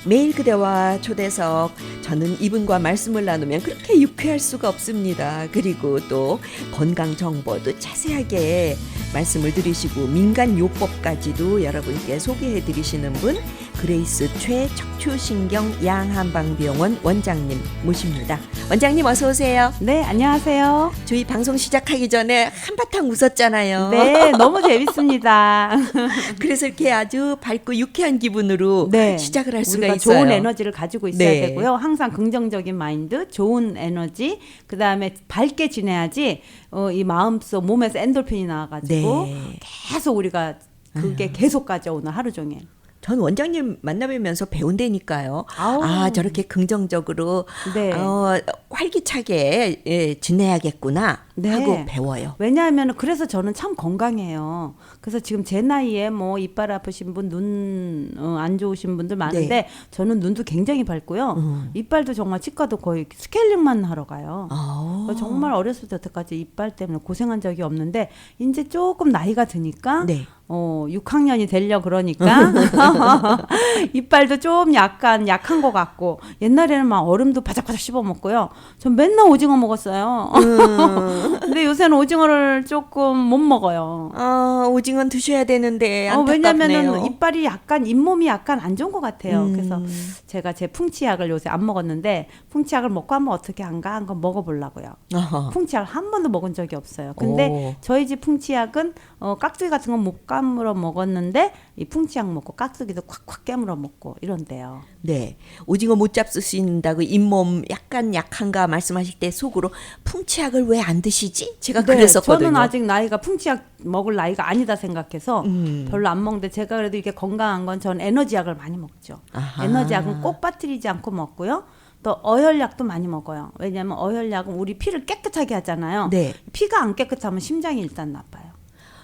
매일 그대와 초대석, 저는 이분과 말씀을 나누면 그렇게 유쾌할 수가 없습니다. 그리고 또 건강 정보도 자세하게 말씀을 들으시고 민간 요법까지도 여러분께 소개해 드리시는 분, 그레이스 최척추신경 양한방병원 원장님 모십니다. 원장님 어서 오세요. 네, 안녕하세요. 저희 방송 시작하기 전에 한바탕 웃었잖아요. 네, 너무 재밌습니다. 그래서 이렇게 아주 밝고 유쾌한 기분으로 네, 시작을 할 수가 우리가 있어요. 좋은 에너지를 가지고 있어야 네. 되고요. 항상 긍정적인 마인드, 좋은 에너지, 그 다음에 밝게 지내야지 이 마음속, 몸에서 엔돌핀이 나와가지고 네. 계속 우리가 그게 계속 가죠, 오늘 하루 종일. 전 원장님 만나뵈면서 배운다니까요. 아우. 아, 저렇게 긍정적으로 네. 활기차게 지내야겠구나 네. 하고 배워요. 왜냐하면 그래서 저는 참 건강해요. 그래서 지금 제 나이에 뭐 이빨 아프신 분, 눈 안 좋으신 분들 많은데 네. 저는 눈도 굉장히 밝고요. 이빨도 정말 치과도 거의 스케일링만 하러 가요. 아. 정말 어렸을 때 여태까지 이빨 때문에 고생한 적이 없는데 이제 조금 나이가 드니까 네. 6학년이 되려 그러니까 이빨도 좀 약간 약한 것 같고 옛날에는 막 얼음도 바짝바짝 씹어 먹고요. 전 맨날 오징어 먹었어요. 근데 요새는 오징어를 조금 못 먹어요. 오징어 드셔야 되는데 안타깝네요. 왜냐면은 이빨이 약간 잇몸이 약간 안 좋은 것 같아요. 그래서 제가 제 풍치약을 요새 안 먹었는데 풍치약을 먹고 한번 어떻게 한가 한번 먹어보려고요. 어허. 풍치약을 한 번도 먹은 적이 없어요. 근데 오. 저희 집 풍치약은 깍두기 같은 건 못 까물어 먹었는데 이 풍치약 먹고 깍두기도 콱콱 깨물어 먹고 이런데요. 네. 오징어 못 잡수신다고 잇몸 약간 약한가 말씀하실 때 속으로 풍치약을 왜 안 드시지? 제가 그랬었거든요. 저는 아직 나이가 풍치약 먹을 나이가 아니다 생각해서 별로 안 먹는데 제가 그래도 이렇게 건강한 건 전 에너지약을 많이 먹죠. 아하. 에너지약은 꼭 빠뜨리지 않고 먹고요. 또 어혈약도 많이 먹어요. 왜냐하면 어혈약은 우리 피를 깨끗하게 하잖아요. 네. 피가 안 깨끗하면 심장이 일단 나빠요.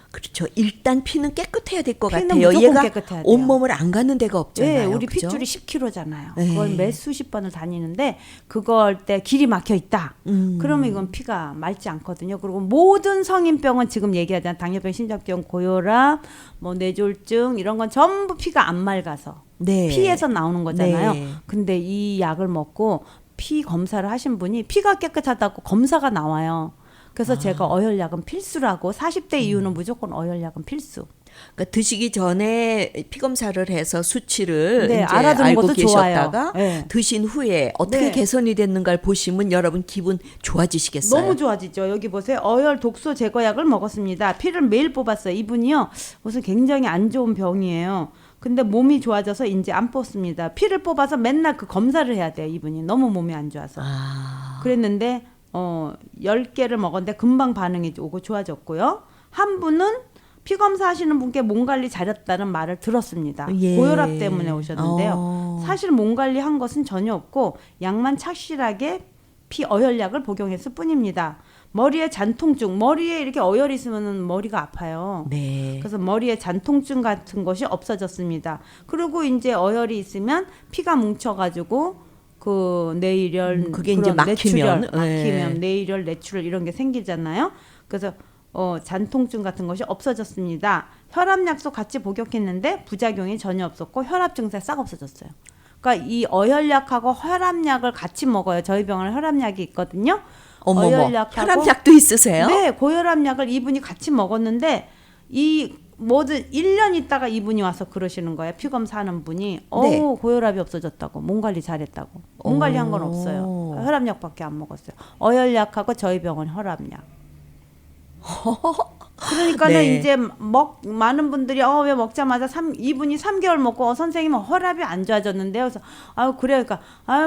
그렇죠. 일단 피는 깨끗해야 될 것 피는 같아요. 무조건 얘가 깨끗해야 돼요. 온몸을 안 가는 데가 없잖아요. 네, 우리 그죠? 핏줄이 10kg잖아요. 네. 그걸 매 수십 번을 다니는데 그걸 때 길이 막혀 있다. 그러면 이건 피가 맑지 않거든요. 그리고 모든 성인병은 지금 얘기하잖아요. 당뇨병, 심장병, 고혈압, 뭐 뇌졸중 이런 건 전부 피가 안 맑아서 네. 피에서 나오는 거잖아요. 네. 근데 이 약을 먹고 피 검사를 하신 분이 피가 깨끗하다고 검사가 나와요. 그래서 제가 어혈약은 필수라고 40대 이후는 무조건 어혈약은 필수. 그러니까 드시기 전에 피 검사를 해서 수치를 네, 이제 알아두는 알고 것도 계셨다가 좋아요. 네. 드신 후에 어떻게 네. 개선이 됐는가를 보시면 여러분 기분 좋아지시겠어요. 너무 좋아지죠. 여기 보세요. 어혈 독소 제거약을 먹었습니다. 피를 매일 뽑았어요. 이분이요. 무슨 굉장히 안 좋은 병이에요. 근데 몸이 좋아져서 이제 안 뽑습니다. 피를 뽑아서 맨날 그 검사를 해야 돼요. 이분이 너무 몸이 안 좋아서. 그랬는데 10개를 먹었는데 금방 반응이 오고 좋아졌고요. 한 분은 피 검사하시는 분께 몸 관리 잘했다는 말을 들었습니다. 예. 고혈압 때문에 오셨는데요. 사실 몸 관리한 것은 전혀 없고 약만 착실하게 피 어혈약을 복용했을 뿐입니다. 머리에 잔통증, 머리에 이렇게 어혈이 있으면 머리가 아파요. 네. 그래서 머리에 잔통증 같은 것이 없어졌습니다. 그리고 이제 어혈이 있으면 피가 뭉쳐가지고 그 뇌일혈, 그게 이제 그런 막히면, 뇌출혈, 막히면 뇌일혈, 뇌출혈 이런 게 생기잖아요. 그래서 잔통증 같은 것이 없어졌습니다. 혈압약도 같이 복용했는데 부작용이 전혀 없었고 혈압 증세 싹 없어졌어요. 그러니까 이 어혈약하고 혈압약을 같이 먹어요. 저희 병원에 혈압약이 있거든요. 어머머. 어혈약하고 혈압약도 있으세요? 네, 고혈압약을 이분이 같이 먹었는데 이 뭐든 1년 있다가 이분이 와서 그러시는 거예요. 피 검사하는 분이 네. 고혈압이 없어졌다고, 몸 관리 잘했다고. 몸 관리한 건 없어요. 혈압약밖에 안 먹었어요. 어혈약하고 저희 병원 혈압약. 그러니까는 네. 이제 많은 분들이 왜 먹자마자 이분이 3개월 먹고 선생님 혈압이 안 좋아졌는데요. 그래서 그래요. 그러니까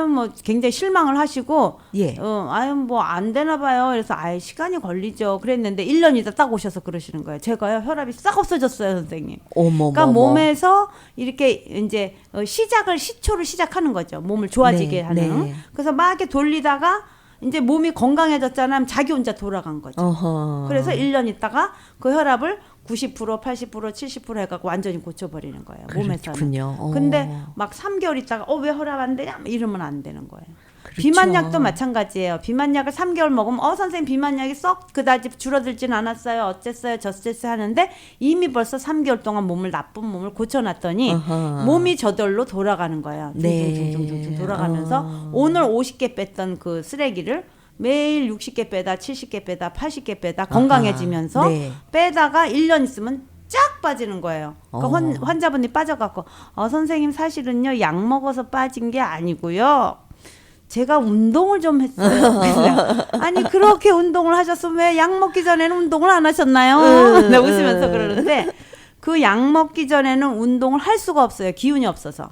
뭐 굉장히 실망을 하시고 예. 뭐 안 되나 봐요. 그래서 시간이 걸리죠. 그랬는데 1년 있다 딱 오셔서 그러시는 거예요. 제가요 혈압이 싹 없어졌어요, 선생님. 어머머. 그러니까 몸에서 이렇게 이제 시초를 시작하는 거죠. 몸을 좋아지게 네, 하는. 네. 그래서 막 이렇게 돌리다가 이제 몸이 건강해졌잖아요. 자기 혼자 돌아간 거죠. 어허. 그래서 1년 있다가 그 혈압을 90%, 80%, 70% 해갖고 완전히 고쳐버리는 거예요. 몸에서는. 그렇군요. 근데 막 3개월 있다가 왜 혈압 안 되냐? 이러면 안 되는 거예요. 그렇죠. 비만약도 마찬가지예요. 비만약을 3개월 먹으면 선생님 비만약이 썩 그다지 줄어들진 않았어요. 어쨌어요. 저쨌어요 하는데 이미 벌써 3개월 동안 나쁜 몸을 고쳐놨더니 어허. 몸이 저절로 돌아가는 거예요. 네. 둥둥둥둥 돌아가면서 오늘 50개 뺐던 그 쓰레기를 매일 60개 빼다 70개 빼다 80개 빼다 건강해지면서 네. 빼다가 1년 있으면 쫙 빠지는 거예요. 그러니까 어. 환자분이 빠져갖고 선생님 사실은요 약 먹어서 빠진 게 아니고요. 제가 운동을 좀 했어요. 아니 그렇게 운동을 하셨으면 왜 약 먹기 전에는 운동을 안 하셨나요? 네, 웃으면서 그러는데 그 약 먹기 전에는 운동을 할 수가 없어요. 기운이 없어서.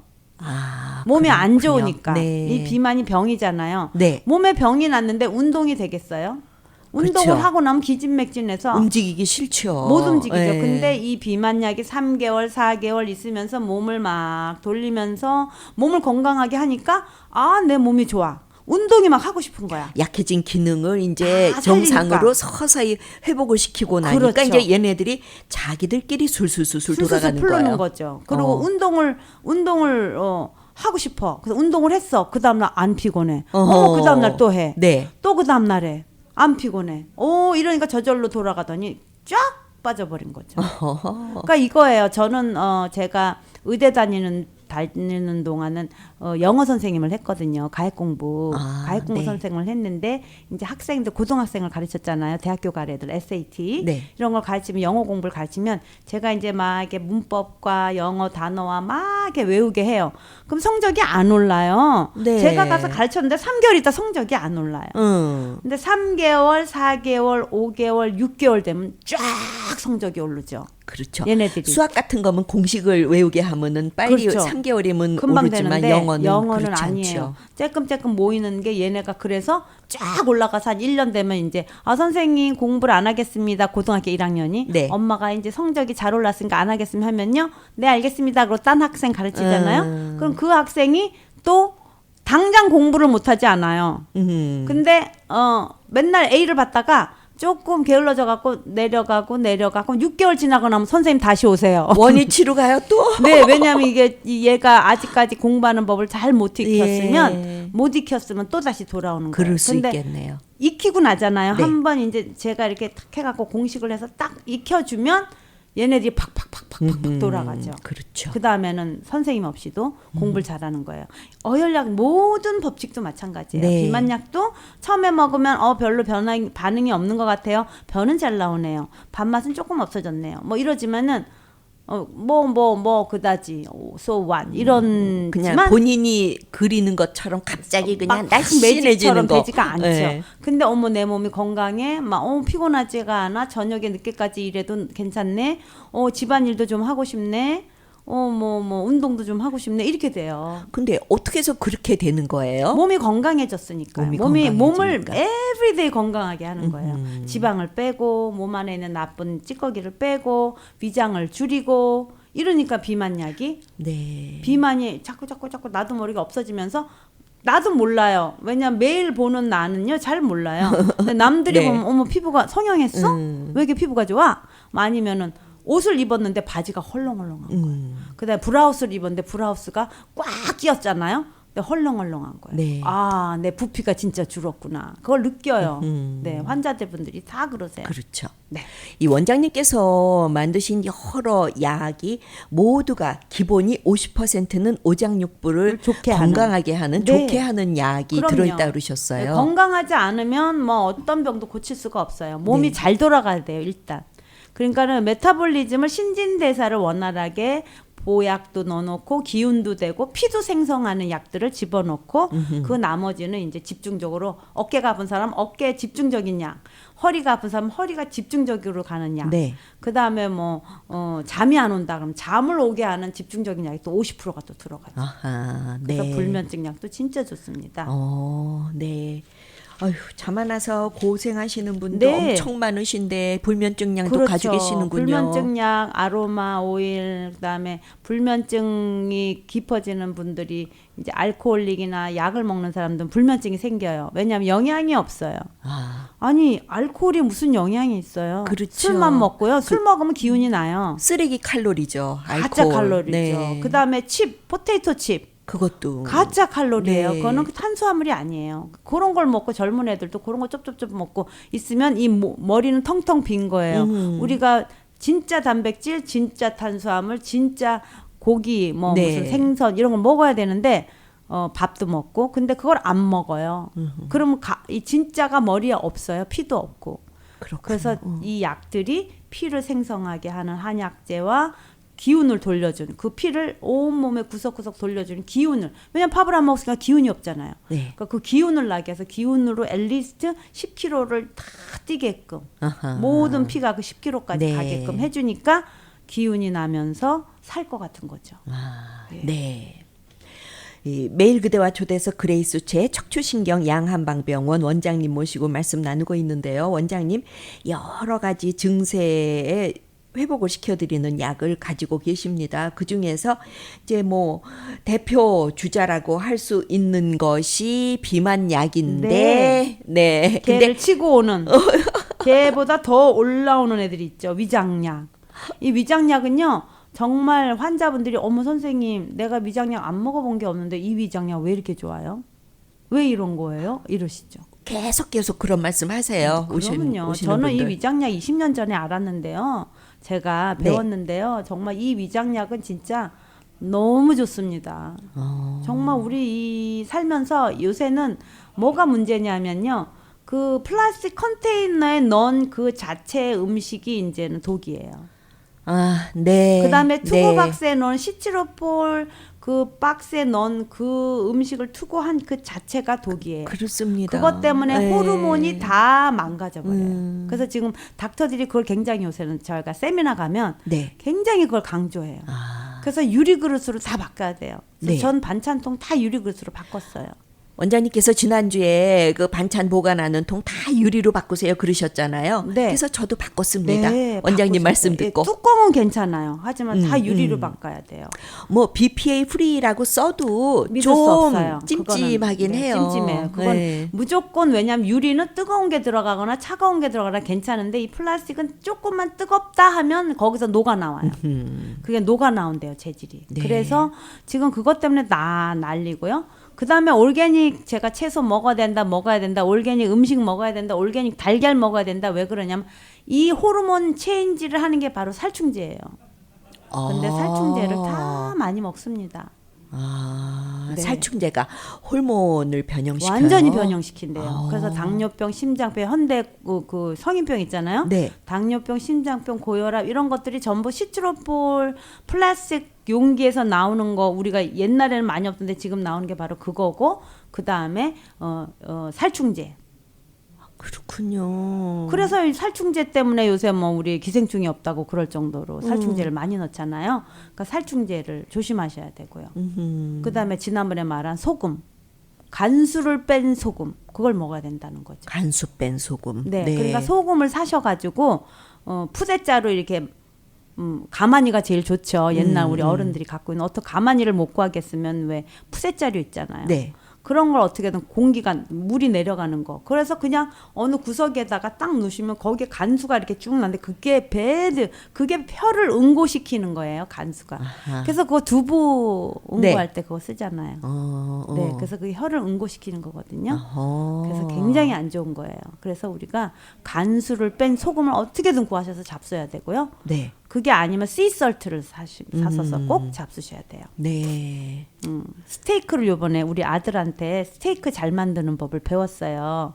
몸이 안 좋으니까. 네. 이 비만이 병이잖아요. 네. 몸에 병이 났는데 운동이 되겠어요? 운동을 그렇죠. 하고 나면 기진맥진해서 움직이기 싫죠. 못 움직이죠. 네. 근데 이 비만약이 3개월, 4개월 있으면서 몸을 막 돌리면서 몸을 건강하게 하니까 내 몸이 좋아. 운동이 막 하고 싶은 거야. 약해진 기능을 이제 정상으로 서서히 회복을 시키고 나니까 그렇죠. 이제 얘네들이 자기들끼리 술술술 돌아가는 풀르는 거예요. 거죠. 그리고 운동을 하고 싶어. 그래서 운동을 했어. 그 다음날 안 피곤해. 그 다음날 또 해. 네. 또 그 다음날에 안 피곤해. 이러니까 저절로 돌아가더니 쫙 빠져버린 거죠. 그러니까 이거예요. 저는 제가 의대 다니는 동안은 영어 선생님을 했거든요. 가액 공부 네. 선생님을 했는데 이제 학생들 고등학생을 가르쳤잖아요. 대학교 갈 애들 SAT 네. 이런 걸 가르치면 영어 공부를 가르치면 제가 이제 막 이렇게 문법과 영어 단어와 막 이렇게 외우게 해요. 그럼 성적이 안 올라요. 네. 제가 가서 가르쳤는데 3개월 있다 성적이 안 올라요. 근데 3개월, 4개월, 5개월, 6개월 되면 쫙 성적이 오르죠. 그렇죠. 얘네들이. 수학 같은 거면 공식을 외우게 하면은 빨리 그렇죠. 3개월이면 금방 오르지만 되는데 영어는 그렇지 아니에요. 않죠. 쬐끔쬐끔 모이는 게 얘네가 그래서 쫙 올라가서 한 1년 되면 이제 선생님 공부를 안 하겠습니다. 고등학교 1학년이 네. 엄마가 이제 성적이 잘 올랐으니까 안 하겠으면 하면요. 네 알겠습니다. 그리고 딴 학생 가르치잖아요. 그럼 그 학생이 또 당장 공부를 못 하지 않아요. 근데 맨날 A를 받다가 조금 게을러져 갖고 내려가고 6개월 지나고 나면 선생님 다시 오세요. 원위치로 가요 또? 네, 왜냐하면 이게 얘가 아직까지 공부하는 법을 잘 못 익혔으면 예. 못 익혔으면 또 다시 돌아오는 거예요. 그럴 수 근데 있겠네요. 익히고 나잖아요. 네. 한번 이제 제가 이렇게 탁 해갖고 공식을 해서 딱 익혀주면 얘네들이 팍팍팍팍팍 돌아가죠. 그렇죠. 그 다음에는 선생님 없이도 공부를 잘하는 거예요. 어혈약 모든 법칙도 마찬가지예요. 네. 비만약도 처음에 먹으면 별로 반응이 없는 것 같아요. 변은 잘 나오네요. 밥맛은 조금 없어졌네요. 뭐 이러지만은 그다지 so what 이런 그냥 본인이 그리는 것처럼 갑자기 그냥 막 매직처럼 날씬해지는 거. 되지가 않죠. 네. 근데 내 몸이 건강해, 막 피곤하지가 않아, 저녁에 늦게까지 일해도 괜찮네, 집안일도 좀 하고 싶네, 운동도 좀 하고 싶네 이렇게 돼요. 근데 어떻게 해서 그렇게 되는 거예요? 몸이 건강해졌으니까요. 몸을 건강해지니까. 에브리데이 건강하게 하는 거예요. 지방을 빼고 몸 안에 있는 나쁜 찌꺼기를 빼고 위장을 줄이고 이러니까 비만약이 네. 비만이 자꾸 나도 모르게 없어지면서 나도 몰라요. 왜냐면 매일 보는 나는요 잘 몰라요. 근데 남들이 네. 보면 피부가 성형했어? 왜 이렇게 피부가 좋아? 아니면은 옷을 입었는데 바지가 헐렁헐렁한 거예요. 그다음에 브라우스를 입었는데 브라우스가 꽉 끼었잖아요. 근데 헐렁헐렁한 거예요. 네. 내 부피가 진짜 줄었구나. 그걸 느껴요. 네, 환자들분들이 다 그러세요. 그렇죠. 네. 이 원장님께서 만드신 여러 약이 모두가 기본이 50%는 오장육부를 좋게 건강하게 하는 네. 좋게 하는 약이 그럼요. 들어있다 그러셨어요. 네, 건강하지 않으면 어떤 병도 고칠 수가 없어요. 몸이 네. 잘 돌아가야 돼요, 일단. 그러니까는 메타볼리즘을 신진대사를 원활하게 보약도 넣어놓고 기운도 되고 피도 생성하는 약들을 집어넣고 그 나머지는 이제 집중적으로 어깨가 아픈 사람 어깨에 집중적인 약, 허리가 아픈 사람 허리가 집중적으로 가는 약. 네. 그 다음에 잠이 안 온다 그러면 잠을 오게 하는 집중적인 약이 또 50%가 또 들어가죠. 아하, 그래서 네. 불면증 약도 진짜 좋습니다. 네. 아휴, 잠 안 와서 고생하시는 분도 네. 엄청 많으신데 불면증 약도 그렇죠. 가지고 계시는군요. 불면증 약, 아로마 오일, 그다음에 불면증이 깊어지는 분들이 이제 알코올릭이나 약을 먹는 사람들은 불면증이 생겨요. 왜냐하면 영양이 없어요. 아니 알코올이 무슨 영양이 있어요? 그렇죠. 술만 먹고요. 술 먹으면 기운이 나요. 쓰레기 칼로리죠. 알코올. 가짜 칼로리죠. 네. 그다음에 칩, 포테이토 칩. 그것도 가짜 칼로리예요. 네. 그거는 탄수화물이 아니에요. 그런 걸 먹고 젊은 애들도 그런 거 쩝쩝쩝 먹고 있으면 이 머리는 텅텅 빈 거예요. 우리가 진짜 단백질, 진짜 탄수화물, 진짜 고기, 뭐 네. 무슨 생선 이런 걸 먹어야 되는데 밥도 먹고 근데 그걸 안 먹어요. 그러면 이 진짜가 머리에 없어요. 피도 없고. 그렇군요. 그래서 이 약들이 피를 생성하게 하는 한약재와 기운을 돌려주는 그 피를 온몸에 구석구석 돌려주는 기운을 왜냐면 밥을 안 먹으니까 기운이 없잖아요. 네. 그러니까 그 기운을 나게 해서 기운으로 앨리스트 10kg를 다 뛰게끔 아하. 모든 피가 그 10kg까지 네. 가게끔 해주니까 기운이 나면서 살 것 같은 거죠. 네. 이 매일 그대와 초대서 그레이수체 척추신경 양한방병원 원장님 모시고 말씀 나누고 있는데요. 원장님 여러 가지 증세에 회복을 시켜드리는 약을 가지고 계십니다. 그 중에서 이제 뭐 대표 주자라고 할 수 있는 것이 비만약인데, 네. 개를 치고 오는 개보다 더 올라오는 애들이 있죠. 위장약. 이 위장약은요. 정말 환자분들이 어머 선생님 내가 위장약 안 먹어본 게 없는데 이 위장약 왜 이렇게 좋아요? 왜 이런 거예요? 이러시죠. 계속 그런 말씀하세요. 그럼요. 오시는 저는 이 분들. 위장약 20년 전에 알았는데요. 제가 네. 배웠는데요. 정말 이 위장약은 진짜 너무 좋습니다. 정말 우리 이 살면서 요새는 뭐가 문제냐면요. 그 플라스틱 컨테이너에 넣은 그 자체 음식이 이제는 독이에요. 아, 네. 그다음에 투고 네. 박스에 넣은 시트로폴 그 박스에 넣은 그 음식을 투고한 그 자체가 독이에요. 그렇습니다. 그것 때문에 네. 호르몬이 다 망가져버려요. 그래서 지금 닥터들이 그걸 굉장히 요새는 저희가 세미나 가면 네. 굉장히 그걸 강조해요. 아, 그래서 유리 그릇으로 다 바꿔야 돼요. 그래서 네. 전 반찬통 다 유리 그릇으로 바꿨어요. 원장님께서 지난주에 그 반찬 보관하는 통 다 유리로 바꾸세요 그러셨잖아요. 네. 그래서 저도 바꿨습니다. 네, 원장님 바꾸세요. 말씀 예, 듣고. 뚜껑은 괜찮아요. 하지만 다 유리로 바꿔야 돼요. 뭐 BPA 프리라고 써도 믿을 수 좀 없어요. 찜찜하긴 그거는, 네, 해요. 찜찜해요. 그건 네. 무조건 왜냐하면 유리는 뜨거운 게 들어가거나 차가운 게 들어가거나 괜찮은데 이 플라스틱은 조금만 뜨겁다 하면 거기서 녹아 나와요. 그게 녹아 나온대요 재질이. 네. 그래서 지금 그것 때문에 난리고요. 그 다음에 올게닉 제가 채소 먹어야 된다 올게닉 음식 먹어야 된다 올게닉 달걀 먹어야 된다. 왜 그러냐면 이 호르몬 체인지를 하는 게 바로 살충제예요. 근데 살충제를 다 많이 먹습니다. 아, 네. 살충제가 호르몬을 변형시켜요. 완전히 변형시킨대요. 그래서 당뇨병, 심장병, 현대 그 성인병 있잖아요. 네. 당뇨병, 심장병, 고혈압 이런 것들이 전부 시트로폴 플라스틱 용기에서 나오는 거 우리가 옛날에는 많이 없던데 지금 나오는 게 바로 그거고 그 다음에 살충제. 그렇군요. 그래서 이 살충제 때문에 요새 뭐 우리 기생충이 없다고 그럴 정도로 살충제를 많이 넣잖아요. 그러니까 살충제를 조심하셔야 되고요. 그다음에 지난번에 말한 소금, 간수를 뺀 소금 그걸 먹어야 된다는 거죠. 간수 뺀 소금. 네, 그러니까 소금을 사셔가지고 푸대자로 이렇게 가마니가 제일 좋죠. 옛날 우리 어른들이 갖고 있는 어떤 가마니를 못 구하겠으면 왜 푸대자루 있잖아요. 네. 그런 걸 어떻게든 공기가 물이 내려가는 거. 그래서 그냥 어느 구석에다가 딱 놓으시면 거기에 간수가 이렇게 쭉 나는데 그게 그게 혀를 응고시키는 거예요. 간수가. 아하. 그래서 그거 두부 응고할 네. 때 그거 쓰잖아요. 어. 네, 그래서 그게 혀를 응고시키는 거거든요. 어허. 그래서 굉장히 안 좋은 거예요. 그래서 우리가 간수를 뺀 소금을 어떻게든 구하셔서 잡숴야 되고요. 네. 그게 아니면 씨설트를 사셔서 꼭 잡수셔야 돼요. 네. 스테이크를 요번에 우리 아들한테 스테이크 잘 만드는 법을 배웠어요.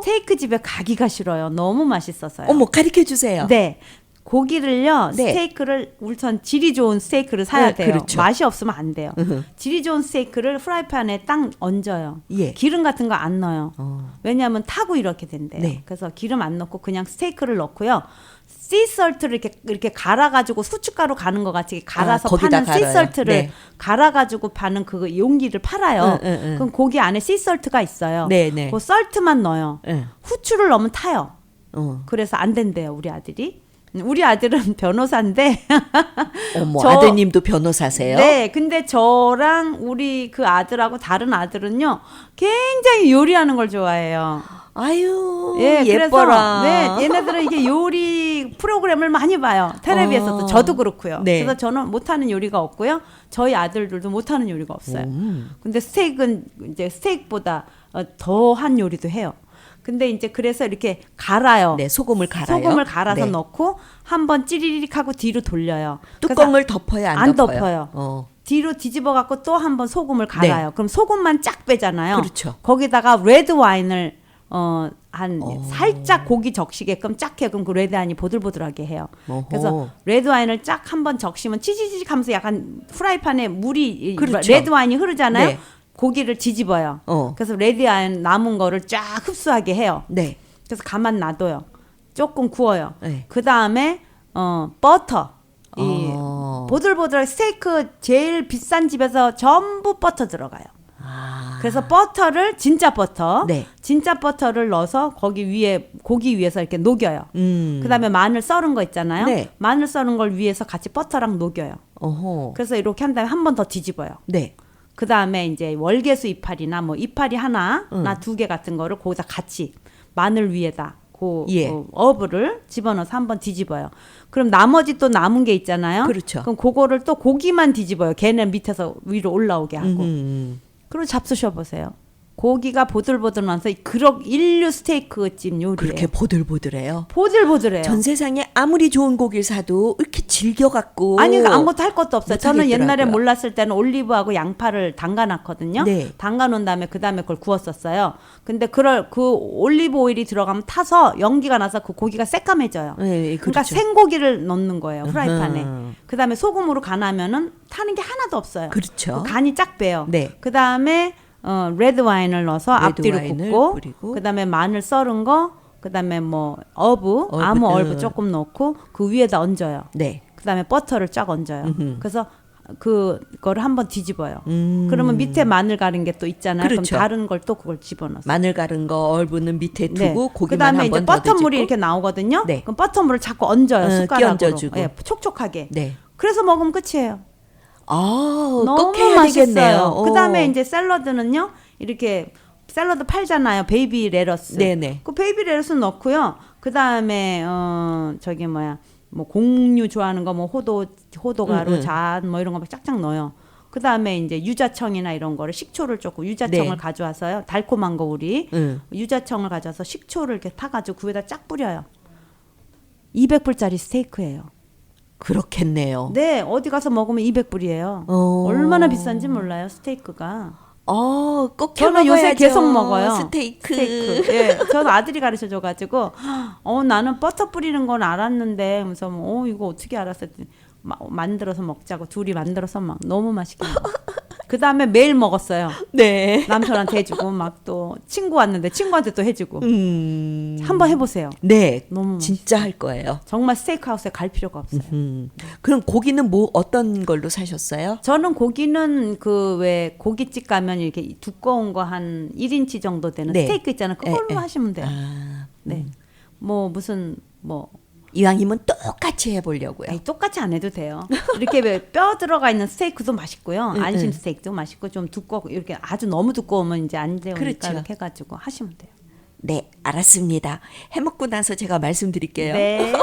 스테이크 집에 가기가 싫어요. 너무 맛있어서요. 어머, 가르쳐 주세요. 네. 고기를요, 네. 스테이크를, 우선 질이 좋은 스테이크를 사야 네, 돼요. 그렇죠. 맛이 없으면 안 돼요. 질이 좋은 스테이크를 프라이팬에 딱 얹어요. 예. 기름 같은 거 안 넣어요. 왜냐하면 타고 이렇게 된대요. 네. 그래서 기름 안 넣고 그냥 스테이크를 넣고요. 씨설트를 이렇게 갈아가지고 후춧가루 가는 것 같이 갈아서 거기다 파는 갈아요. 씨설트를 네. 갈아가지고 파는 그 용기를 팔아요. 응. 그럼 고기 안에 씨설트가 있어요. 네, 네. 그 썰트만 넣어요. 응. 후추를 넣으면 타요. 그래서 안 된대요, 우리 아들이. 우리 아들은 변호사인데 어머, 저- 아드님도 변호사세요? 네, 근데 저랑 우리 그 아들하고 다른 아들은요 굉장히 요리하는 걸 좋아해요. 아유, 예, 예뻐라. 그래서 네, 얘네들은 이게 요리 프로그램을 많이 봐요. 텔레비에서도 저도 그렇고요. 네. 그래서 저는 못하는 요리가 없고요. 저희 아들들도 못하는 요리가 없어요. 근데 스테이크는 이제 스테이크보다 더한 요리도 해요. 근데 이제 그래서 이렇게 갈아요. 네, 소금을 갈아요. 소금을 갈아서 네. 넣고 한번 찌리릭 하고 뒤로 돌려요. 뚜껑을 덮어요, 안 안 덮어요? 덮어요. 뒤로 뒤집어 갖고 또 한번 소금을 갈아요. 그럼 소금만 쫙 빼잖아요. 그렇죠. 거기다가 레드 와인을 한 살짝 고기 적시게끔 쫙 해. 그럼 그 레드 와인이 보들보들하게 해요. 어허. 그래서 레드 와인을 쫙 한번 적시면 치지직 하면서 약간 프라이팬에 물이 그렇죠. 레드 와인이 흐르잖아요. 네. 고기를 뒤집어요. 그래서 레드 와인 남은 거를 쫙 흡수하게 해요. 네. 그래서 가만 놔둬요. 조금 구워요. 네. 그 다음에 버터. 이 어. 보들보들 스테이크 제일 비싼 집에서 전부 버터 들어가요. 그래서 버터를 진짜 버터, 네. 진짜 버터를 넣어서 거기 위에 고기 위에서 이렇게 녹여요. 그다음에 마늘 썰은 거 있잖아요. 네. 마늘 썰은 걸 위에서 같이 버터랑 녹여요. 어허. 그래서 이렇게 한 다음에 한 번 더 뒤집어요. 네. 그다음에 이제 월계수 이파리나 뭐 이파리 하나나 두 개 같은 거를 거기다 같이 마늘 위에다 예. 어부를 집어넣어서 한번 뒤집어요. 그럼 나머지 또 남은 게 있잖아요. 그렇죠. 그럼 그거를 또 고기만 뒤집어요. 걔네 밑에서 위로 올라오게 하고. 그리고 잡수셔 보세요. 고기가 보들보들면서 그럭 인류 스테이크집 요리예요. 그렇게 보들보들해요. 보들보들해요. 전 세상에 아무리 좋은 고기를 사도 이렇게 질겨갖고. 아니 아무것도 할 것도 없어요. 저는 옛날에 못하겠더라고요. 몰랐을 때는 올리브하고 양파를 담가놨거든요. 네. 담가놓은 다음에 그 다음에 그걸 구웠었어요. 근데 그 올리브 오일이 들어가면 타서 연기가 나서 그 고기가 새까매져요. 네, 그러니까 그렇죠. 생고기를 넣는 거예요. 프라이팬에. 으흠. 그 다음에 소금으로 간하면은 타는 게 하나도 없어요. 그렇죠. 간이 쫙 빼요. 네. 그 다음에 레드 와인을 넣어서 레드 앞뒤로 와인을 굽고, 뿌리고. 그 다음에 마늘 썰은 거, 그 다음에 뭐 어부, 아무 얼브 조금 넣고 그 위에다 얹어요. 네. 그 다음에 버터를 쫙 얹어요. 그래서 그거를 한번 뒤집어요. 그러면 밑에 마늘 가른 게 또 있잖아요. 그렇죠. 그럼 다른 걸 또 그걸 집어넣어요. 마늘 가른 거 얼분은 밑에 두고 고기만 그다음에 이제 한번 더 버터물이 뒤집고. 이렇게 나오거든요. 네. 그럼 버터물을 자꾸 얹어요. 숟가락으로. 끼얹어주고. 예, 촉촉하게. 네. 그래서 먹으면 끝이에요. 아, 너무 꼭 해야 맛있어요. 되겠네요. 그다음에 이제 샐러드는요. 이렇게 샐러드 팔잖아요. 베이비 레터스. 네네. 그 베이비 레터스 넣고요. 그다음에 저기 뭐야? 뭐 공유 좋아하는 거 뭐 호도가루, 잣 뭐 이런 거 막 쫙쫙 넣어요. 그다음에 이제 유자청이나 이런 거를 식초를 조금 유자청을 네. 가져와서요. 달콤한 거 우리 응. 유자청을 가져와서 식초를 이렇게 타가지고 그 위에다 쫙 뿌려요. 200불짜리 스테이크예요. 그렇겠네요. 네, 어디 가서 먹으면 200불이에요. 얼마나 비싼지 몰라요, 스테이크가. 꼭 저는 해먹어야죠. 요새 계속 먹어요. 스테이크. 예, 저는 아들이 가르쳐 줘가지고, 나는 버터 뿌리는 건 알았는데, 그래서 이거 어떻게 알았어? 만들어서 먹자고 둘이 만들어서 막 너무 맛있게 먹어. 그 다음에 매일 먹었어요. 네. 남편한테 해주고 막 또 친구 왔는데 친구한테 또 해주고. 한번 해보세요. 네. 너무 진짜 할 거예요. 정말 스테이크하우스에 갈 필요가 없어요. 그럼 고기는 뭐 어떤 걸로 사셨어요? 저는 고기는 그 왜 고깃집 가면 이렇게 두꺼운 거 한 1인치 정도 되는 네. 스테이크 있잖아요. 그걸로 에. 하시면 돼요. 아, 네. 뭐 무슨 뭐 이왕이면 똑같이 해보려고요. 아니, 똑같이 안 해도 돼요. 이렇게 왜 뼈 들어가 있는 스테이크도 맛있고요. 안심 스테이크도 맛있고 좀 두껍고 이렇게 아주 너무 두꺼우면 이제 안 되니까 그렇죠. 이렇게 해가지고 하시면 돼요. 네, 알았습니다. 해먹고 나서 제가 말씀드릴게요. 네.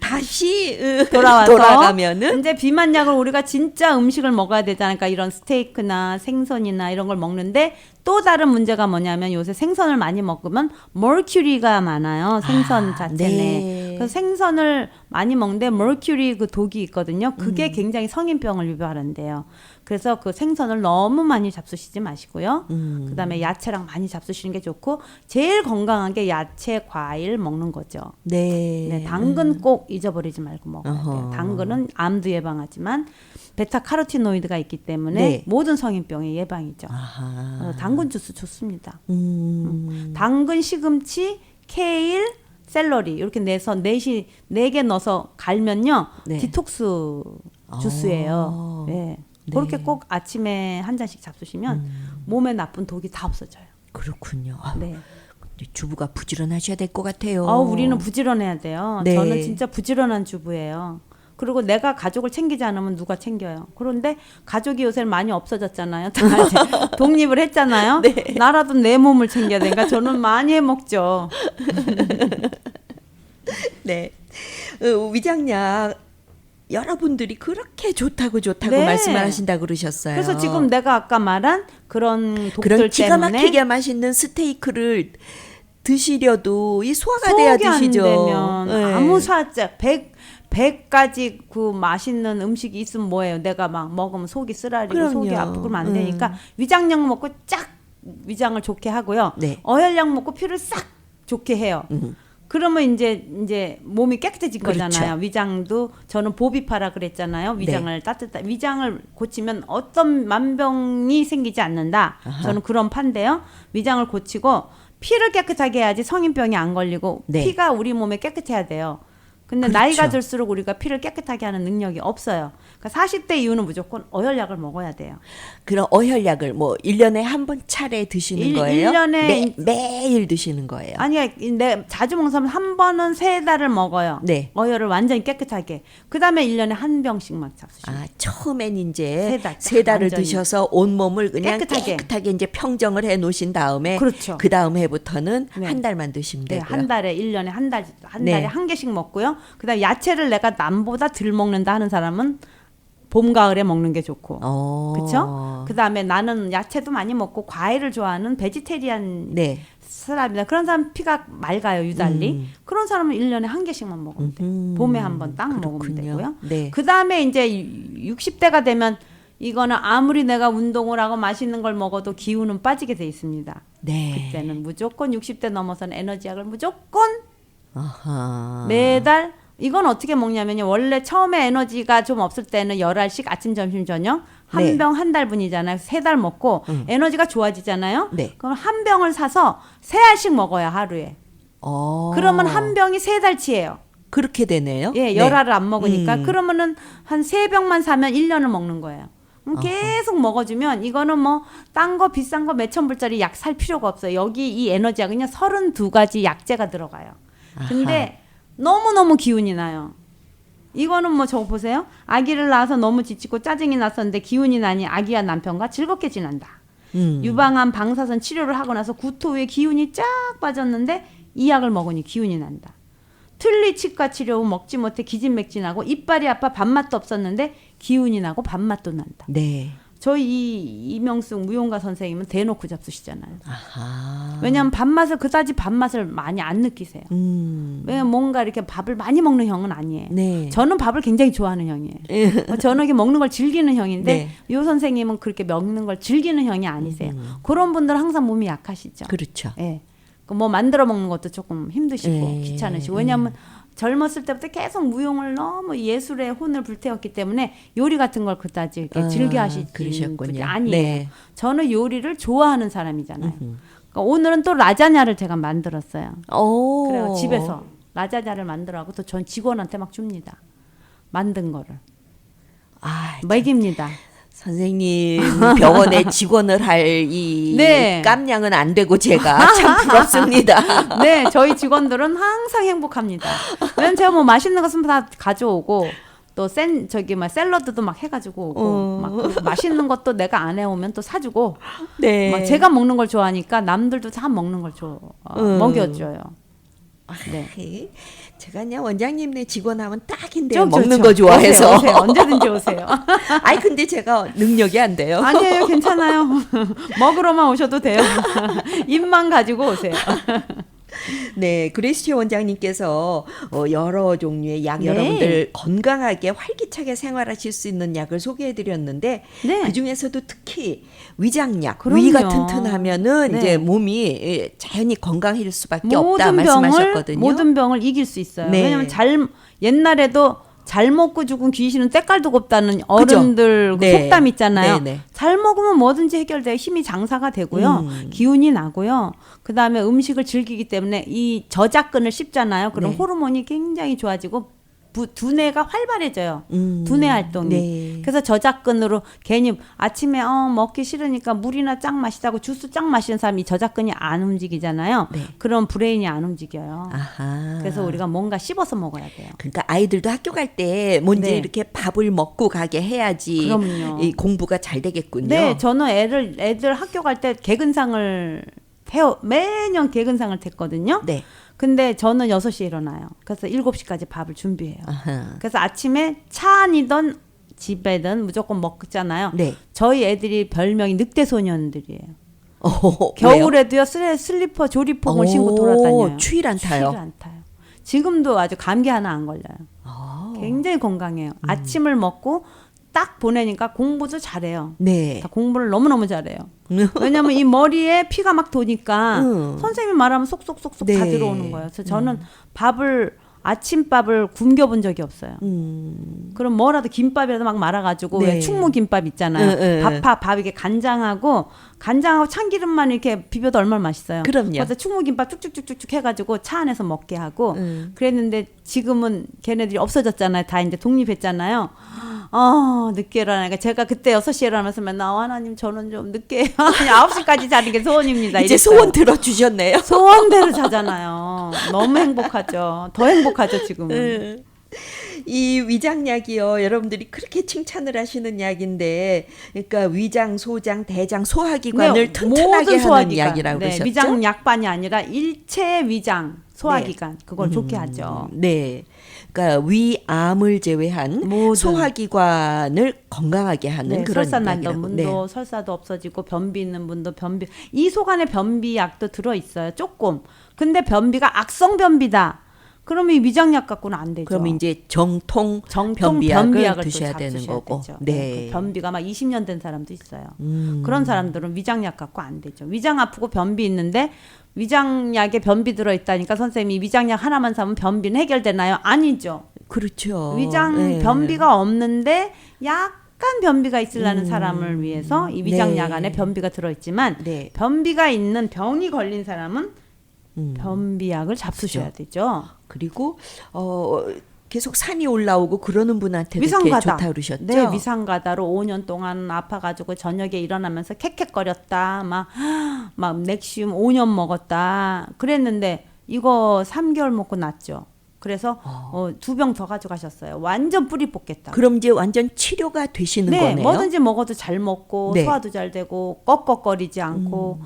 다시 돌아와서 돌아가면은 이제 비만약을 우리가 진짜 음식을 먹어야 되잖아요. 그러니까 이런 스테이크나 생선이나 이런 걸 먹는데 또 다른 문제가 뭐냐면 요새 생선을 많이 먹으면 머큐리가 많아요. 생선 자체에. 네. 그래서 생선을 많이 먹는데 머큐리 그 독이 있거든요. 그게 굉장히 성인병을 유발한대요. 그래서 그 생선을 너무 많이 잡수시지 마시고요. 그다음에 야채랑 많이 잡수시는 게 좋고 제일 건강한 게 야채, 과일 먹는 거죠. 네. 네, 당근 꼭 잊어버리지 말고 먹어야 돼요. 어허. 당근은 암도 예방하지만 베타카로티노이드가 있기 때문에 네. 모든 성인병의 예방이죠. 아하. 당근 주스 좋습니다. 당근, 시금치, 케일, 샐러리 이렇게 내서 네 개 넣어서 갈면요. 네. 디톡스 주스예요. 네. 네. 그렇게 꼭 아침에 한 잔씩 잡수시면 몸에 나쁜 독이 다 없어져요. 그렇군요. 아, 네. 근데 주부가 부지런하셔야 될 것 같아요. 우리는 부지런해야 돼요. 네. 저는 진짜 부지런한 주부예요. 그리고 내가 가족을 챙기지 않으면 누가 챙겨요. 그런데 가족이 요새 많이 없어졌잖아요. 다 이제 독립을 했잖아요. 네. 나라도 내 몸을 챙겨야 되니까 저는 많이 해먹죠. 네. 위장약 여러분들이 그렇게 좋다고 네. 말씀을 하신다고 그러셨어요. 그래서 지금 내가 아까 말한 그런 독들 그런 기가 때문에 막히게 맛있는 스테이크를 드시려도 이 소화가 돼야 속이 안 드시죠. 되면 네. 아무 사자 100가지 그 맛있는 음식이 있으면 뭐예요? 내가 막 먹으면 속이 쓰라리고 그럼요. 속이 아프고 그러면 안 되니까 위장약 먹고 쫙 위장을 좋게 하고요. 네. 어혈약 먹고 피를 싹 좋게 해요. 그러면 이제 몸이 깨끗해진 그렇죠. 거잖아요. 위장도 저는 보비파라 그랬잖아요. 위장을 따뜻한 위장을 고치면 어떤 만병이 생기지 않는다. 아하. 저는 그런 판데요. 위장을 고치고 피를 깨끗하게 해야지 성인병이 안 걸리고 네. 피가 우리 몸에 깨끗해야 돼요. 근데 그렇죠. 나이가 들수록 우리가 피를 깨끗하게 하는 능력이 없어요. 그러니까 40대 이후는 무조건 어혈약을 먹어야 돼요. 그런 어혈약을 뭐 1년에 한 번 차례 드시는 거예요? 1년에 매일 드시는 거예요. 아니, 내 자주 먹는 사람은 한 번은 3달을 먹어요. 네. 어혈을 완전히 깨끗하게. 그다음에 1년에 한 병씩만 잡수시면. 아, 처음엔 이제 달, 세 달을 완전히. 드셔서 온 몸을 그냥 깨끗하게. 깨끗하게 이제 평정을 해 놓으신 다음에 그렇죠. 그 다음 해부터는 네. 한 달만 드시면 네, 되고요. 한 달에 1년에 한 달에 네. 한 개씩 먹고요. 그다음에 야채를 내가 남보다 덜 먹는다 하는 사람은 봄 가을에 먹는 게 좋고. 그렇죠? 그다음에 나는 야채도 많이 먹고 과일을 좋아하는 베지테리안 네. 사람이다. 그런 사람 피가 맑아요, 유달리. 그런 사람은 1년에 한 개씩만 먹으면 돼요. 봄에 한 번 딱 먹으면 그렇군요. 되고요. 네. 그다음에 이제 60대가 되면 이거는 아무리 내가 운동을 하고 맛있는 걸 먹어도 기운은 빠지게 돼 있습니다. 네. 그때는 무조건 60대 넘어서는 에너지약을 무조건 아하. 매달 이건 어떻게 먹냐면요. 원래 처음에 에너지가 좀 없을 때는 11식 아침 점심 저녁 한 네. 병 한 달분이잖아요. 3달 먹고 에너지가 좋아지잖아요. 네. 그럼 한 병을 사서 3알씩 먹어야 하루에. 그러면 한 병이 3달치예요. 그렇게 되네요. 예, 네. 열알을 안 먹으니까 그러면은 한 3병만 사면 1년을 먹는 거예요. 그럼 계속 먹어주면 이거는 뭐 딴 거 비싼 거 몇천 불짜리 약 살 필요가 없어요. 여기 이 에너지가 그냥 32가지 약재가 들어가요. 근데 너무너무 기운이 나요. 이거는 뭐 저거 보세요. 아기를 낳아서 너무 지치고 짜증이 났었는데 기운이 나니 아기와 남편과 즐겁게 지낸다. 유방암 방사선 치료를 하고 나서 구토 후에 기운이 쫙 빠졌는데 이 약을 먹으니 기운이 난다. 틀니 치과 치료 후 먹지 못해 기진맥진하고 이빨이 아파 밥맛도 없었는데 기운이 나고 밥맛도 난다. 네. 저희 이명숙 무용가 선생님은 대놓고 잡수시잖아요. 아하. 왜냐하면 밥맛을 그다지 밥맛을 많이 안 느끼세요. 왜냐면 뭔가 이렇게 밥을 많이 먹는 형은 아니에요. 네. 저는 밥을 굉장히 좋아하는 형이에요. 저는 이렇게 먹는 걸 즐기는 형인데 네. 요 선생님은 그렇게 먹는 걸 즐기는 형이 아니세요. 그런 분들은 항상 몸이 약하시죠. 그렇죠. 예. 뭐 만들어 먹는 것도 조금 힘드시고 예. 귀찮으시고 왜냐하면 젊었을 때부터 계속 무용을 너무 예술에 혼을 불태웠기 때문에 요리 같은 걸 그다지 이렇게 즐겨 하시는 그러셨군요. 분이 아니에요. 네. 저는 요리를 좋아하는 사람이잖아요. 그러니까 오늘은 또 라자냐를 제가 만들었어요. 오. 그래요. 집에서 라자냐를 만들어하고 또 전 직원한테 막 줍니다. 만든 거를. 아, 먹입니다. 선생님 병원에 직원을 할 이 네. 깜냥은 안 되고 제가 참 부럽습니다. 네, 저희 직원들은 항상 행복합니다. 왜냐면 제가 뭐 맛있는 것은 다 가져오고 또 저기 막 샐러드도 막 해가지고 오고 막 그리고 맛있는 것도 내가 안 해오면 또 사주고 네. 막 제가 먹는 걸 좋아하니까 남들도 다 먹는 걸 먹여줘요. 네. 제가 그냥 원장님네 직원하면 딱인데요. 좀 먹는 좋죠. 거 좋아해서. 오세요. 언제든지 오세요. 아니 근데 제가 능력이 안 돼요. 아니에요, 괜찮아요. 먹으러만 오셔도 돼요. 입만 가지고 오세요. 네, 그레시체 원장님께서 여러 종류의 약 네. 여러분들 건강하게 활기차게 생활하실 수 있는 약을 소개해드렸는데 네. 그 중에서도 특히 위장약, 그럼요. 위가 튼튼하면은 네. 이제 몸이 자연히 건강해질 수밖에 없다 말씀하셨거든요. 모든 병을 이길 수 있어요. 네. 왜냐하면 옛날에도 잘 먹고 죽은 귀신은 때깔도 곱다는 어른들 그 네. 속담 있잖아요. 네, 네. 잘 먹으면 뭐든지 해결돼요. 힘이 장사가 되고요. 기운이 나고요. 그다음에 음식을 즐기기 때문에 이 저작근을 씹잖아요. 그럼 네. 호르몬이 굉장히 좋아지고 두뇌가 활발해져요. 두뇌 활동이. 네. 그래서 저작근으로 괜히 아침에 먹기 싫으니까 물이나 쫙 마시자고 주스 쫙 마시는 사람이 저작근이 안 움직이잖아요. 네. 그럼 브레인이 안 움직여요. 아하. 그래서 우리가 뭔가 씹어서 먹어야 돼요. 그러니까 아이들도 학교 갈 때 뭔지 네. 이렇게 밥을 먹고 가게 해야지 그럼요. 이 공부가 잘 되겠군요. 네, 저는 애들 학교 갈 때 개근상을 매년 개근상을 탔거든요. 네. 근데 저는 6시에 일어나요. 그래서 7시까지 밥을 준비해요. 아하. 그래서 아침에 차 안이든 집에든 무조건 먹잖아요. 네. 저희 애들이 별명이 늑대소년들이에요. 왜요? 겨울에도요 슬리퍼 조리복을 신고 돌아다녀요. 추위를 안 타요. 추위를 안 타요. 지금도 아주 감기 하나 안 걸려요. 굉장히 건강해요. 아침을 먹고 딱 보내니까 공부도 잘해요. 네. 다 공부를 너무너무 잘해요. 왜냐면 이 머리에 피가 막 도니까 선생님이 말하면 쏙쏙쏙쏙 다 네. 들어오는 거예요. 그래서 저는 아침밥을 굶겨본 적이 없어요. 그럼 뭐라도 김밥이라도 막 말아가지고 네. 왜 충무김밥 있잖아요. 네. 밥 이게 간장하고 참기름만 이렇게 비벼도 얼마나 맛있어요. 그럼요. 그래서 충무김밥 쭉쭉쭉쭉 해가지고 차 안에서 먹게 하고 그랬는데 지금은 걔네들이 없어졌잖아요. 다 이제 독립했잖아요. 늦게 일어나니까 제가 그때 6시에 일어나면서 맨날 하나님 저는 좀 늦게 9시까지 자는 게 소원입니다. 이제 이랬어요. 소원 들어주셨네요. 소원대로 자잖아요. 너무 행복하죠. 더 행복하죠 지금은. 이 위장약이요. 여러분들이 그렇게 칭찬을 하시는 약인데, 그러니까 위장, 소장, 대장, 소화기관을 튼튼하게 하는 소화기관. 약이라고 그러셨죠? 위장 약반이 아니라 일체 위장 소화기관 그걸 좋게 하죠. 네. 그러니까 위암을 제외한 모든. 소화기관을 건강하게 하는 네, 그런 설사 난던 약이라고. 분도 설사도 없어지고 변비 있는 분도 변비 이 속 안에 변비약도 들어 있어요. 조금. 근데 변비가 악성 변비다. 그러면 이 위장약 갖고는 안 되죠. 그럼 이제 정통 변비약을 변비약을 드셔야 또 되는 잡수셔야 거고. 되죠. 네. 그 변비가 막 20년 된 사람도 있어요. 그런 사람들은 위장약 갖고 안 되죠. 위장 아프고 변비 있는데 위장약에 변비 들어 있다니까 선생님이 위장약 하나만 사면 변비는 해결되나요? 아니죠. 그렇죠. 위장 네. 변비가 없는데 약간 변비가 있으려는 사람을 위해서 이 위장약 네. 안에 변비가 들어있지만 네. 변비가 있는 병이 걸린 사람은 변비약을 잡수셔야 되죠. 그리고 계속 산이 올라오고 그러는 분한테도 이렇게 위상가다. 좋다 그러셨죠? 네, 위상가다로 5년 동안 아파가지고 저녁에 일어나면서 캑캑거렸다. 막 넥시움 5년 먹었다. 그랬는데 이거 3개월 먹고 낫죠. 그래서 2병 더 가져가셨어요. 완전 뿌리 뽑겠다. 그럼 이제 완전 치료가 되시는 네, 거네요. 뭐든지 먹어도 잘 먹고 네. 소화도 잘 되고 꺽꺽거리지 않고